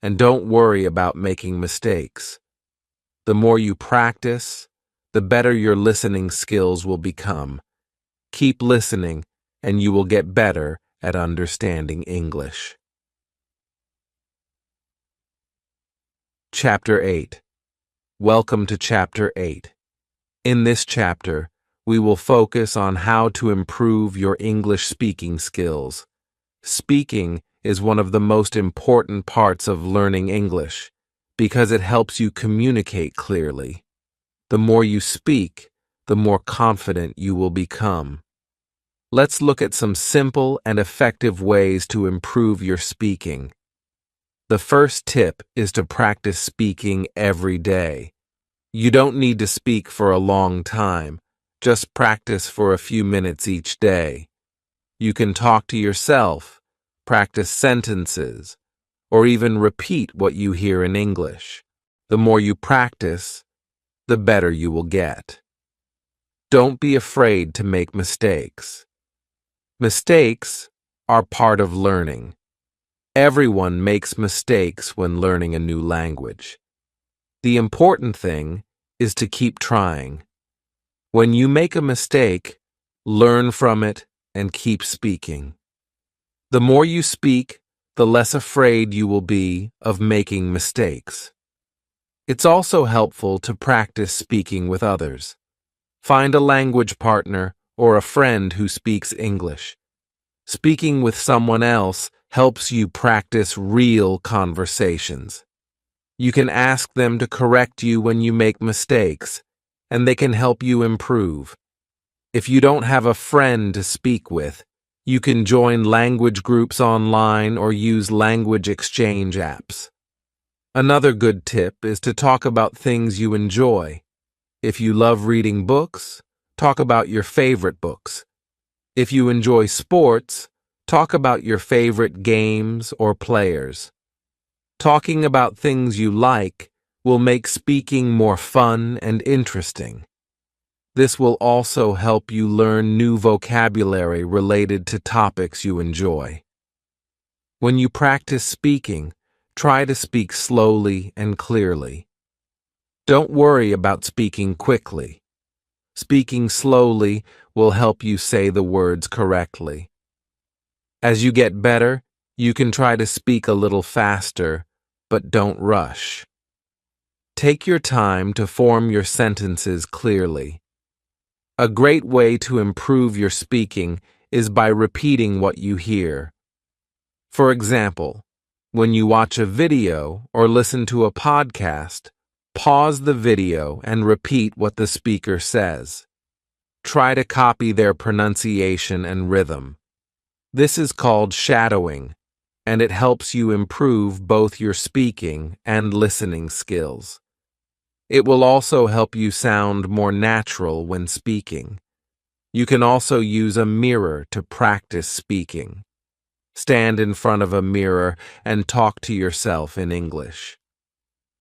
Speaker 1: and don't worry about making mistakes. The more you practice, the better your listening skills will become. Keep listening, and you will get better at understanding English. Chapter 8. Welcome to Chapter 8. In this chapter, we will focus on how to improve your English speaking skills. Speaking is one of the most important parts of learning English because it helps you communicate clearly. The more you speak, the more confident you will become. Let's look at some simple and effective ways to improve your speaking. The first tip is to practice speaking every day. You don't need to speak for a long time. Just practice for a few minutes each day. You can talk to yourself, practice sentences, or even repeat what you hear in English. The more you practice, the better you will get. Don't be afraid to make mistakes. Mistakes are part of learning. Everyone makes mistakes when learning a new language. The important thing is to keep trying. When you make a mistake, learn from it and keep speaking. The more you speak, the less afraid you will be of making mistakes. It's also helpful to practice speaking with others. Find a language partner or a friend who speaks English. Speaking with someone else helps you practice real conversations. You can ask them to correct you when you make mistakes, and they can help you improve. If you don't have a friend to speak with, you can join language groups online or use language exchange apps. Another good tip is to talk about things you enjoy. If you love reading books, talk about your favorite books. If you enjoy sports, talk about your favorite games or players. Talking about things you like will make speaking more fun and interesting. This will also help you learn new vocabulary related to topics you enjoy. When you practice speaking, try to speak slowly and clearly. Don't worry about speaking quickly. Speaking slowly will help you say the words correctly. As you get better, you can try to speak a little faster, but don't rush. Take your time to form your sentences clearly. A great way to improve your speaking is by repeating what you hear. For example, when you watch a video or listen to a podcast, pause the video and repeat what the speaker says. Try to copy their pronunciation and rhythm. This is called shadowing, and it helps you improve both your speaking and listening skills. It will also help you sound more natural when speaking. You can also use a mirror to practice speaking. Stand in front of a mirror and talk to yourself in English.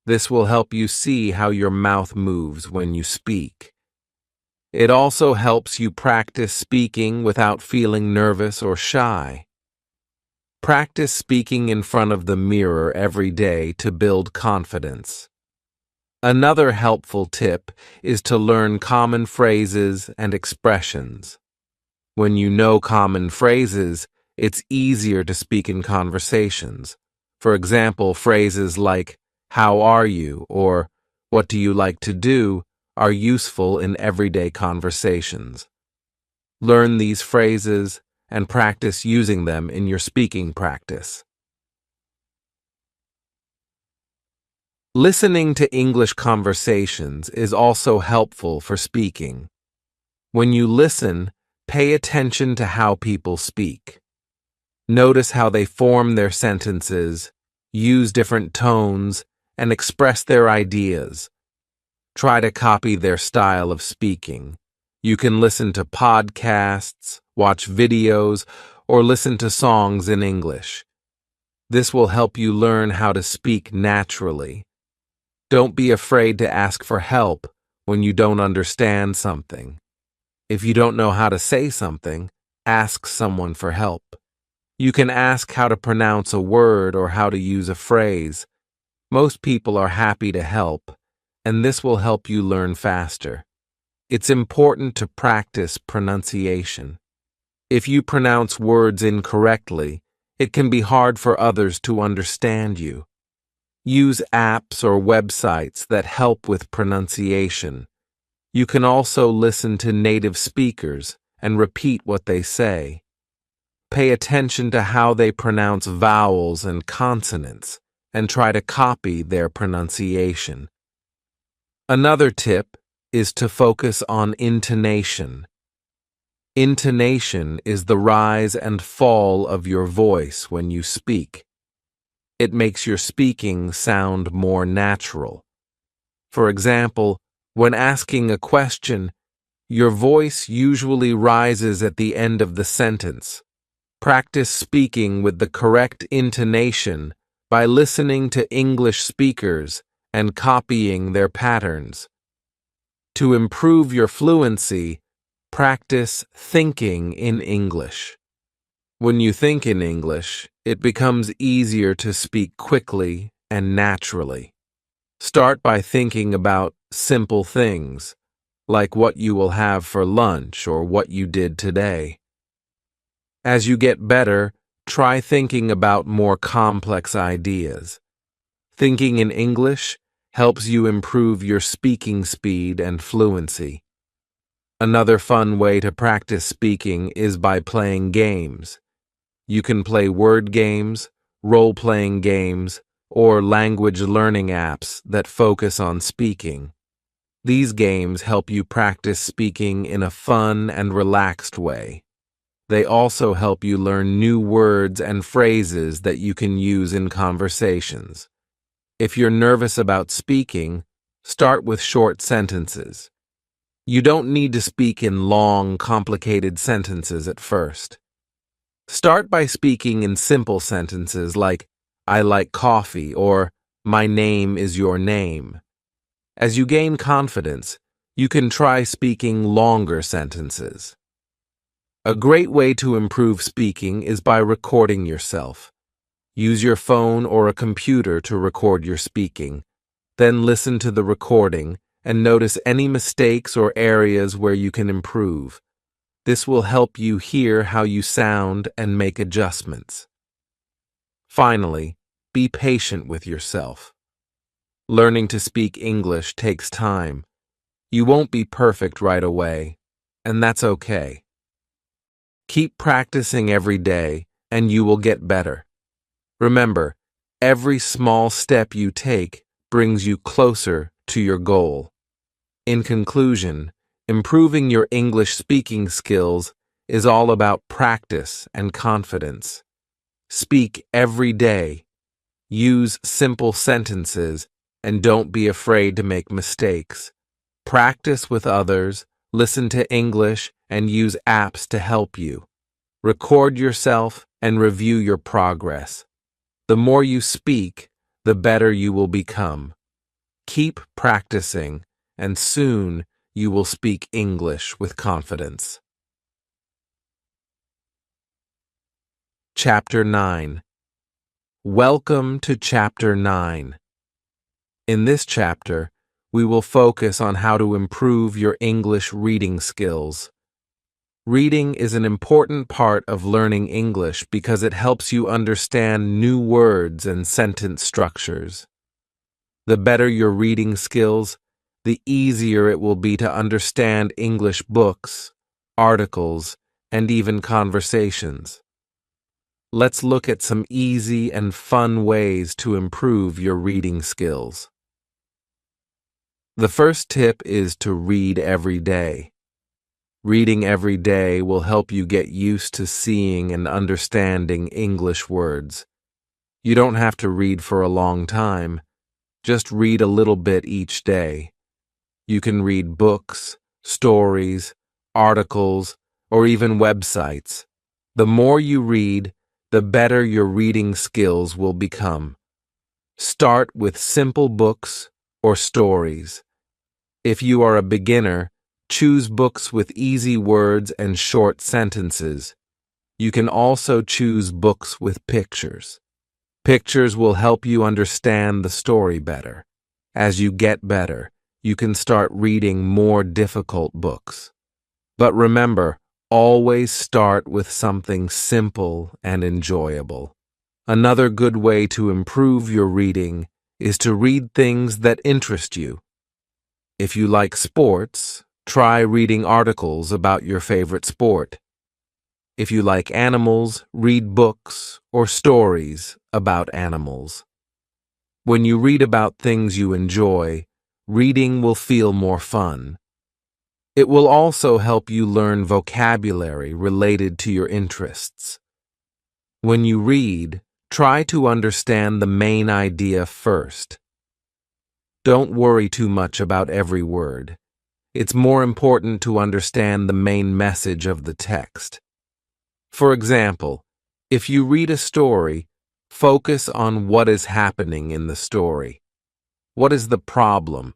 Speaker 1: This will help you see how your mouth moves when you speak. It also helps you practice speaking without feeling nervous or shy. Practice speaking in front of the mirror every day to build confidence. Another helpful tip is to learn common phrases and expressions. When you know common phrases, it's easier to speak in conversations. For example, phrases like, "How are you?" or "What do you like to do?" are useful in everyday conversations. Learn these phrases and practice using them in your speaking practice. Listening to English conversations is also helpful for speaking. When you listen, pay attention to how people speak. Notice how they form their sentences, use different tones, and express their ideas. Try to copy their style of speaking. You can listen to podcasts, watch videos, or listen to songs in English. This will help you learn how to speak naturally. Don't be afraid to ask for help when you don't understand something. If you don't know how to say something, ask someone for help. You can ask how to pronounce a word or how to use a phrase. Most people are happy to help, and this will help you learn faster. It's important to practice pronunciation. If you pronounce words incorrectly, it can be hard for others to understand you. Use apps or websites that help with pronunciation. You can also listen to native speakers and repeat what they say. Pay attention to how they pronounce vowels and consonants, and try to copy their pronunciation. Another tip is to focus on intonation. Intonation is the rise and fall of your voice when you speak. It makes your speaking sound more natural. For example, when asking a question, your voice usually rises at the end of the sentence. Practice speaking with the correct intonation by listening to English speakers and copying their patterns. To improve your fluency, practice thinking in English. When you think in English, it becomes easier to speak quickly and naturally. Start by thinking about simple things, like what you will have for lunch or what you did today. As you get better, try thinking about more complex ideas. Thinking in English helps you improve your speaking speed and fluency. Another fun way to practice speaking is by playing games. You can play word games, role-playing games, or language learning apps that focus on speaking. These games help you practice speaking in a fun and relaxed way. They also help you learn new words and phrases that you can use in conversations. If you're nervous about speaking, start with short sentences. You don't need to speak in long, complicated sentences at first. Start by speaking in simple sentences like, "I like coffee," or "My name is your name." As you gain confidence, you can try speaking longer sentences. A great way to improve speaking is by recording yourself. Use your phone or a computer to record your speaking. Then listen to the recording and notice any mistakes or areas where you can improve. This will help you hear how you sound and make adjustments. Finally, be patient with yourself. Learning to speak English takes time. You won't be perfect right away, and that's okay. Keep practicing every day, and you will get better. Remember, every small step you take brings you closer to your goal. In conclusion, improving your English speaking skills is all about practice and confidence. Speak every day. Use simple sentences, and don't be afraid to make mistakes. Practice with others, listen to English, and use apps to help you. Record yourself and review your progress. The more you speak, the better you will become. Keep practicing, and soon you will speak English with confidence. Chapter 9. Welcome to Chapter 9. In this chapter, we will focus on how to improve your English reading skills. Reading is an important part of learning English because it helps you understand new words and sentence structures. The better your reading skills, the easier it will be to understand English books, articles, and even conversations. Let's look at some easy and fun ways to improve your reading skills. The first tip is to read every day. Reading every day will help you get used to seeing and understanding English words. You don't have to read for a long time. Just read a little bit each day. You can read books, stories, articles, or even websites. The more you read, the better your reading skills will become. Start with simple books or stories. If you are a beginner, choose books with easy words and short sentences. You can also choose books with pictures. Pictures will help you understand the story better. As you get better, you can start reading more difficult books. But remember, always start with something simple and enjoyable. Another good way to improve your reading is to read things that interest you. If you like sports, try reading articles about your favorite sport. If you like animals, read books or stories about animals. When you read about things you enjoy, reading will feel more fun. It will also help you learn vocabulary related to your interests. When you read, try to understand the main idea first. Don't worry too much about every word. It's more important to understand the main message of the text. For example, if you read a story, focus on what is happening in the story. What is the problem?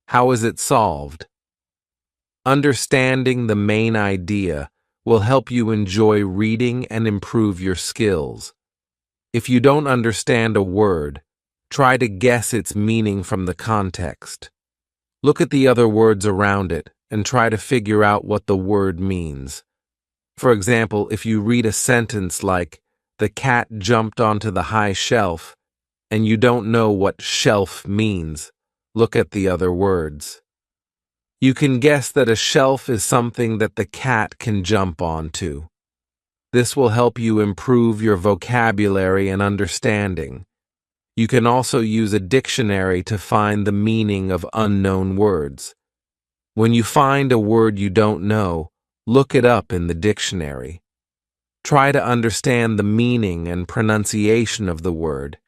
Speaker 1: How is it solved? Understanding the main idea will help you enjoy reading and improve your skills. If you don't understand a word, try to guess its meaning from the context. Look at the other words around it and try to figure out what the word means. For example, if you read a sentence like, "The cat jumped onto the high shelf," and you don't know what shelf means, look at the other words. You can guess that a shelf is something that the cat can jump onto. This will help you improve your vocabulary and understanding. You can also use a dictionary to find the meaning of unknown words. When you find a word you don't know, look it up in the dictionary. Try to understand the meaning and pronunciation of the word.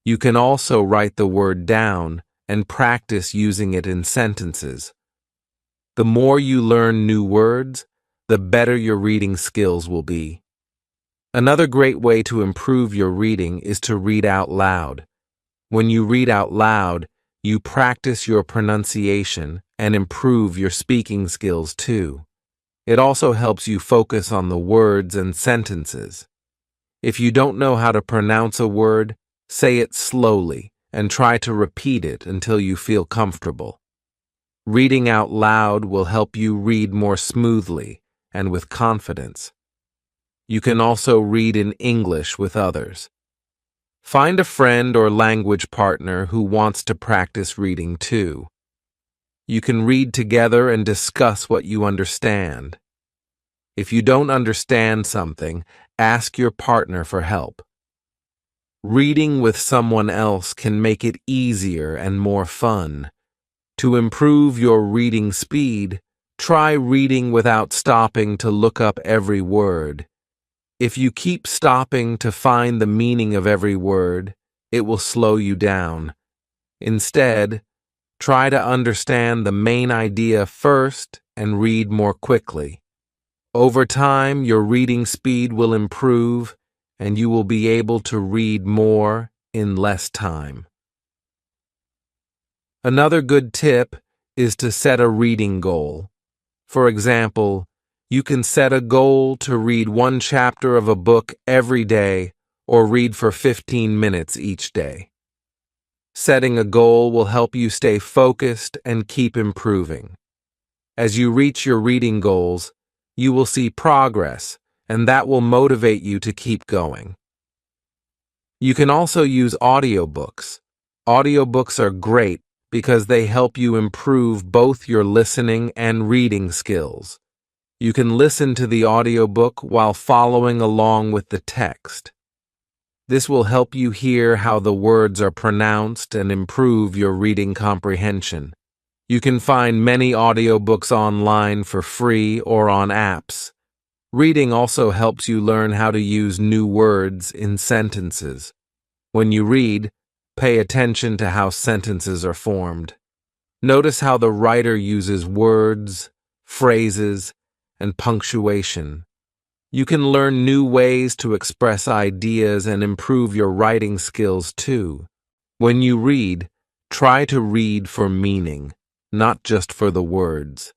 Speaker 1: You can also write the word down and practice using it in sentences. The more you learn new words, the better your reading skills will be. Another great way to improve your reading is to read out loud. When you read out loud, you practice your pronunciation and improve your speaking skills too. It also helps you focus on the words and sentences. If you don't know how to pronounce a word, say it slowly and try to repeat it until you feel comfortable. Reading out loud will help you read more smoothly and with confidence. You can also read in English with others. Find a friend or language partner who wants to practice reading too. You can read together and discuss what you understand. If you don't understand something, ask your partner for help. Reading with someone else can make it easier and more fun. To improve your reading speed, try reading without stopping to look up every word. If you keep stopping to find the meaning of every word, it will slow you down. Instead, try to understand the main idea first and read more quickly. Over time, your reading speed will improve and you will be able to read more in less time. Another good tip is to set a reading goal. For example, you can set a goal to read one chapter of a book every day or read for 15 minutes each day. Setting a goal will help you stay focused and keep improving. As you reach your reading goals, you will see progress, and that will motivate you to keep going. You can also use audiobooks. Audiobooks are great because they help you improve both your listening and reading skills. You can listen to the audiobook while following along with the text. This will help you hear how the words are pronounced and improve your reading comprehension. You can find many audiobooks online for free or on apps. Reading also helps you learn how to use new words in sentences. When you read, pay attention to how sentences are formed. Notice how the writer uses words, phrases, and punctuation. You can learn new ways to express ideas and improve your writing skills too. When you read, try to read for meaning, not just for the words.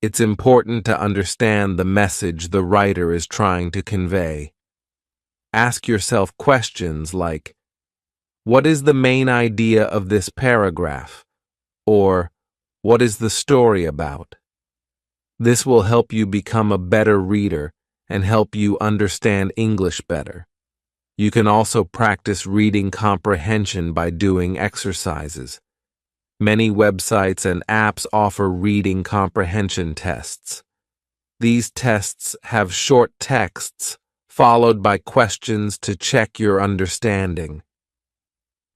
Speaker 1: It's important to understand the message the writer is trying to convey. Ask yourself questions like, what is the main idea of this paragraph? Or, what is the story about? This will help you become a better reader and help you understand English better. You can also practice reading comprehension by doing exercises. Many websites and apps offer reading comprehension tests. These tests have short texts followed by questions to check your understanding.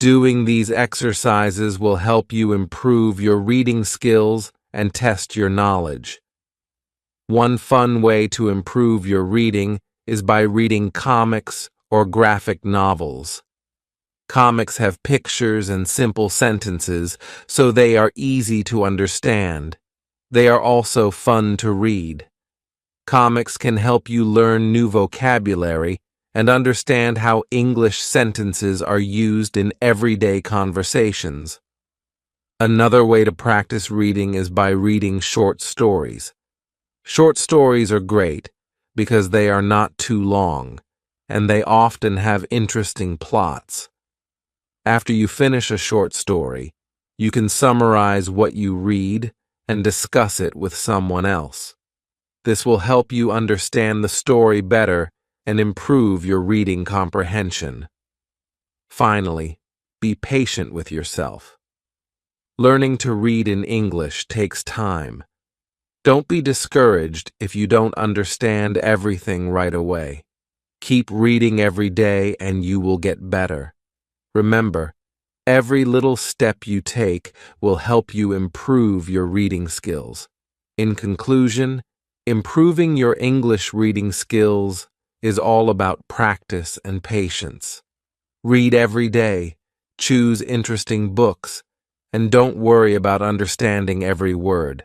Speaker 1: Doing these exercises will help you improve your reading skills and test your knowledge. One fun way to improve your reading is by reading comics or graphic novels. Comics have pictures and simple sentences, so they are easy to understand. They are also fun to read. Comics can help you learn new vocabulary and understand how English sentences are used in everyday conversations. Another way to practice reading is by reading short stories. Short stories are great because they are not too long, and they often have interesting plots. After you finish a short story, you can summarize what you read and discuss it with someone else. This will help you understand the story better and improve your reading comprehension. Finally, be patient with yourself. Learning to read in English takes time. Don't be discouraged if you don't understand everything right away. Keep reading every day and you will get better. Remember, every little step you take will help you improve your reading skills. In conclusion, improving your English reading skills is all about practice and patience. Read every day, choose interesting books, and don't worry about understanding every word.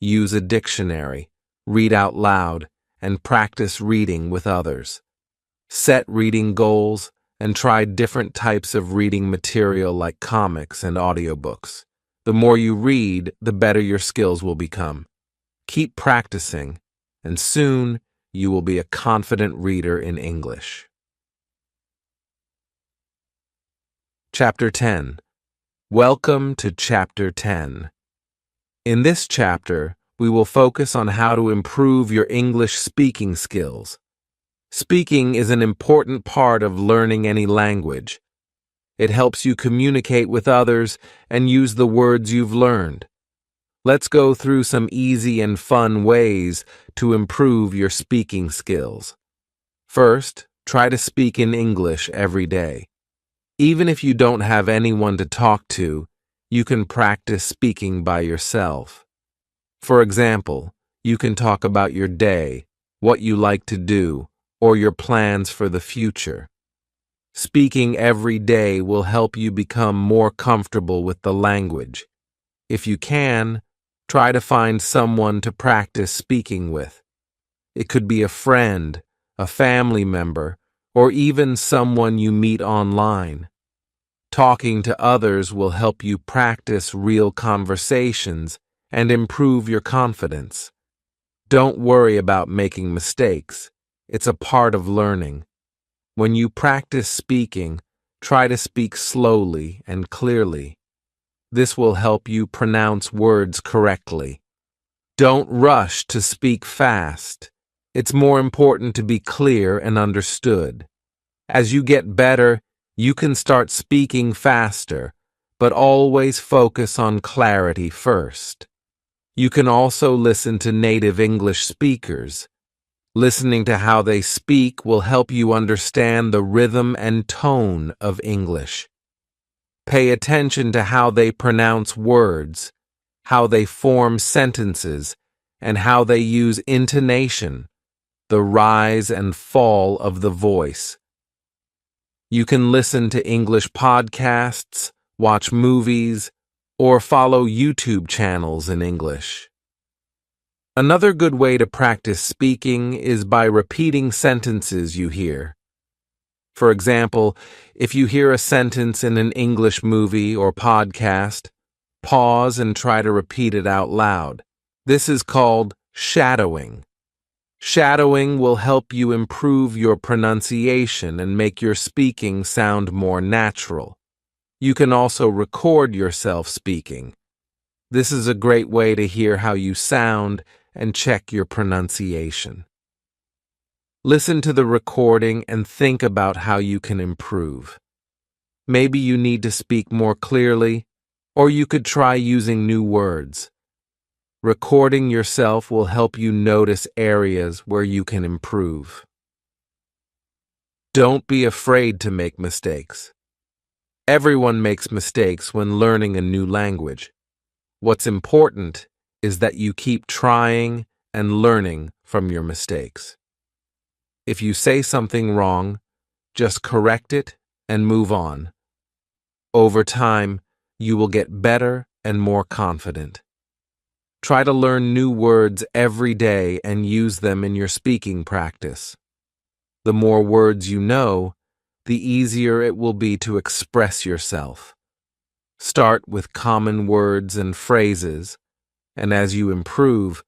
Speaker 1: Use a dictionary, read out loud, and practice reading with others. Set reading goals and try different types of reading material like comics and audiobooks. The more you read, the better your skills will become. Keep practicing, and soon you will be a confident reader in English. Chapter 10. Welcome to Chapter 10. In this chapter, we will focus on how to improve your English speaking skills. Speaking is an important part of learning any language. It helps you communicate with others and use the words you've learned. Let's go through some easy and fun ways to improve your speaking skills. First, try to speak in English every day. Even if you don't have anyone to talk to, you can practice speaking by yourself. For example, you can talk about your day, what you like to do, or your plans for the future. Speaking every day will help you become more comfortable with the language. If you can, try to find someone to practice speaking with. It could be a friend, a family member, or even someone you meet online. Talking to others will help you practice real conversations and improve your confidence. Don't worry about making mistakes. It's a part of learning. When you practice speaking, try to speak slowly and clearly. This will help you pronounce words correctly. Don't rush to speak fast. It's more important to be clear and understood. As you get better, you can start speaking faster, but always focus on clarity first. You can also listen to native English speakers. Listening to how they speak will help you understand the rhythm and tone of English. Pay attention to how they pronounce words, how they form sentences, and how they use intonation, the rise and fall of the voice. You can listen to English podcasts, watch movies, or follow YouTube channels in English. Another good way to practice speaking is by repeating sentences you hear. For example, if you hear a sentence in an English movie or podcast, pause and try to repeat it out loud. This is called shadowing. Shadowing will help you improve your pronunciation and make your speaking sound more natural. You can also record yourself speaking. This is a great way to hear how you sound and check your pronunciation. Listen to the recording and think about how you can improve. Maybe you need to speak more clearly, or you could try using new words. Recording yourself will help you notice areas where you can improve. Don't be afraid to make mistakes. Everyone makes mistakes when learning a new language. What's important is that you keep trying and learning from your mistakes. If you say something wrong, just correct it and move on. Over time, you will get better and more confident. Try to learn new words every day and use them in your speaking practice. The more words you know, the easier it will be to express yourself. Start with common words and phrases, and as you improve,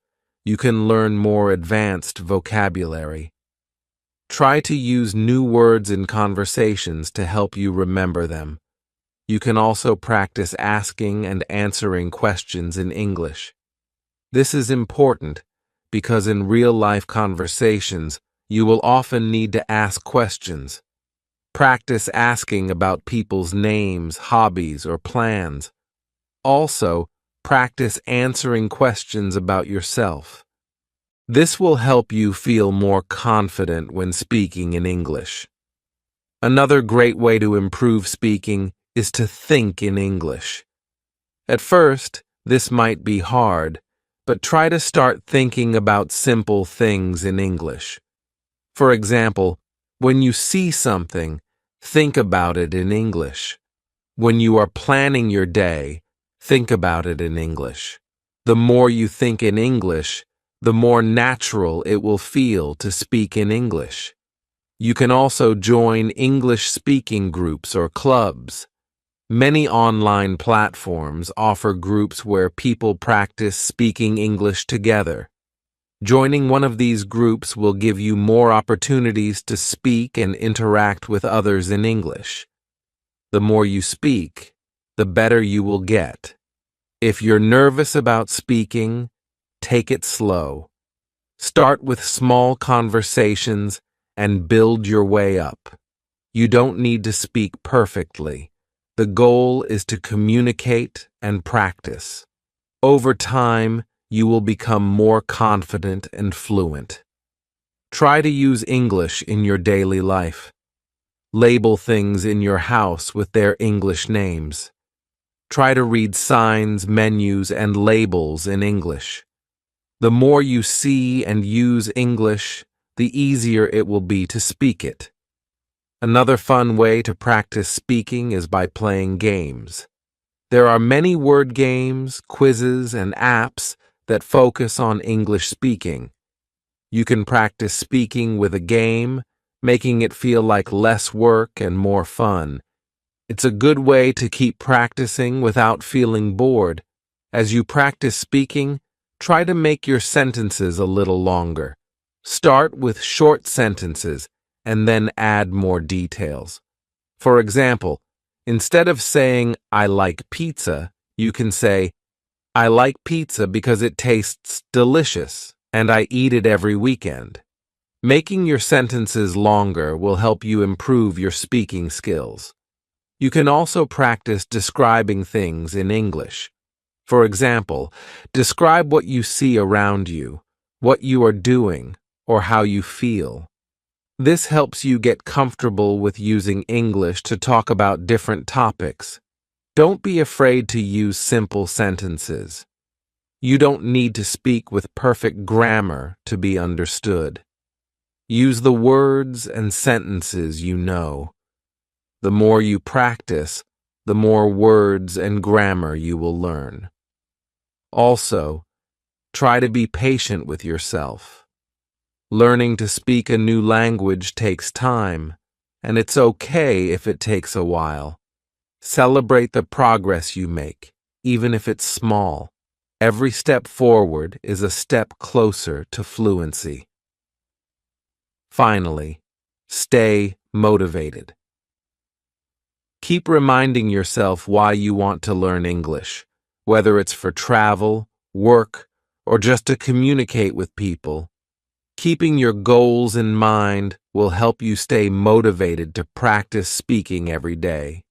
Speaker 1: you can learn more advanced vocabulary. Try to use new words in conversations to help you remember them. You can also practice asking and answering questions in English. This is important because in real-life conversations, you will often need to ask questions. Practice asking about people's names, hobbies, or plans. Also, practice answering questions about yourself. This will help you feel more confident when speaking in English. Another great way to improve speaking is to think in English. At first, this might be hard, but try to start thinking about simple things in English. For example, when you see something, think about it in English. When you are planning your day, think about it in English. The more you think in English, the more natural it will feel to speak in English. You can also join English speaking groups or clubs. Many online platforms offer groups where people practice speaking English together. Joining one of these groups will give you more opportunities to speak and interact with others in English. The more you speak, the better you will get. If you're nervous about speaking, take it slow. Start with small conversations and build your way up. You don't need to speak perfectly. The goal is to communicate and practice. Over time, you will become more confident and fluent. Try to use English in your daily life. Label things in your house with their English names. Try to read signs, menus, and labels in English. The more you see and use English, the easier it will be to speak it. Another fun way to practice speaking is by playing games. There are many word games, quizzes, and apps that focus on English speaking. You can practice speaking with a game, making it feel like less work and more fun. It's a good way to keep practicing without feeling bored. As you practice speaking, try to make your sentences a little longer. Start with short sentences and then add more details. For example, instead of saying, "I like pizza," you can say, "I like pizza because it tastes delicious and I eat it every weekend." Making your sentences longer will help you improve your speaking skills. You can also practice describing things in English. For example, describe what you see around you, what you are doing, or how you feel. This helps you get comfortable with using English to talk about different topics. Don't be afraid to use simple sentences. You don't need to speak with perfect grammar to be understood. Use the words and sentences you know. The more you practice, the more words and grammar you will learn. Also, try to be patient with yourself. Learning to speak a new language takes time, and it's okay if it takes a while. Celebrate the progress you make, even if it's small. Every step forward is a step closer to fluency. Finally, stay motivated. Keep reminding yourself why you want to learn English, whether it's for travel, work, or just to communicate with people. Keeping your goals in mind will help you stay motivated to practice speaking every day.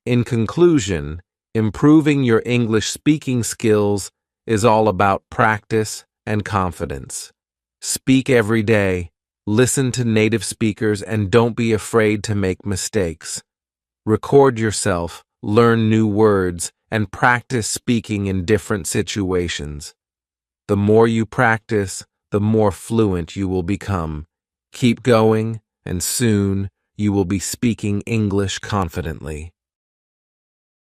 Speaker 1: In conclusion, improving your English speaking skills is all about practice and confidence. Speak every day, listen to native speakers, and don't be afraid to make mistakes. Record yourself, learn new words, and practice speaking in different situations. The more you practice, the more fluent you will become. Keep going, and soon you will be speaking English confidently.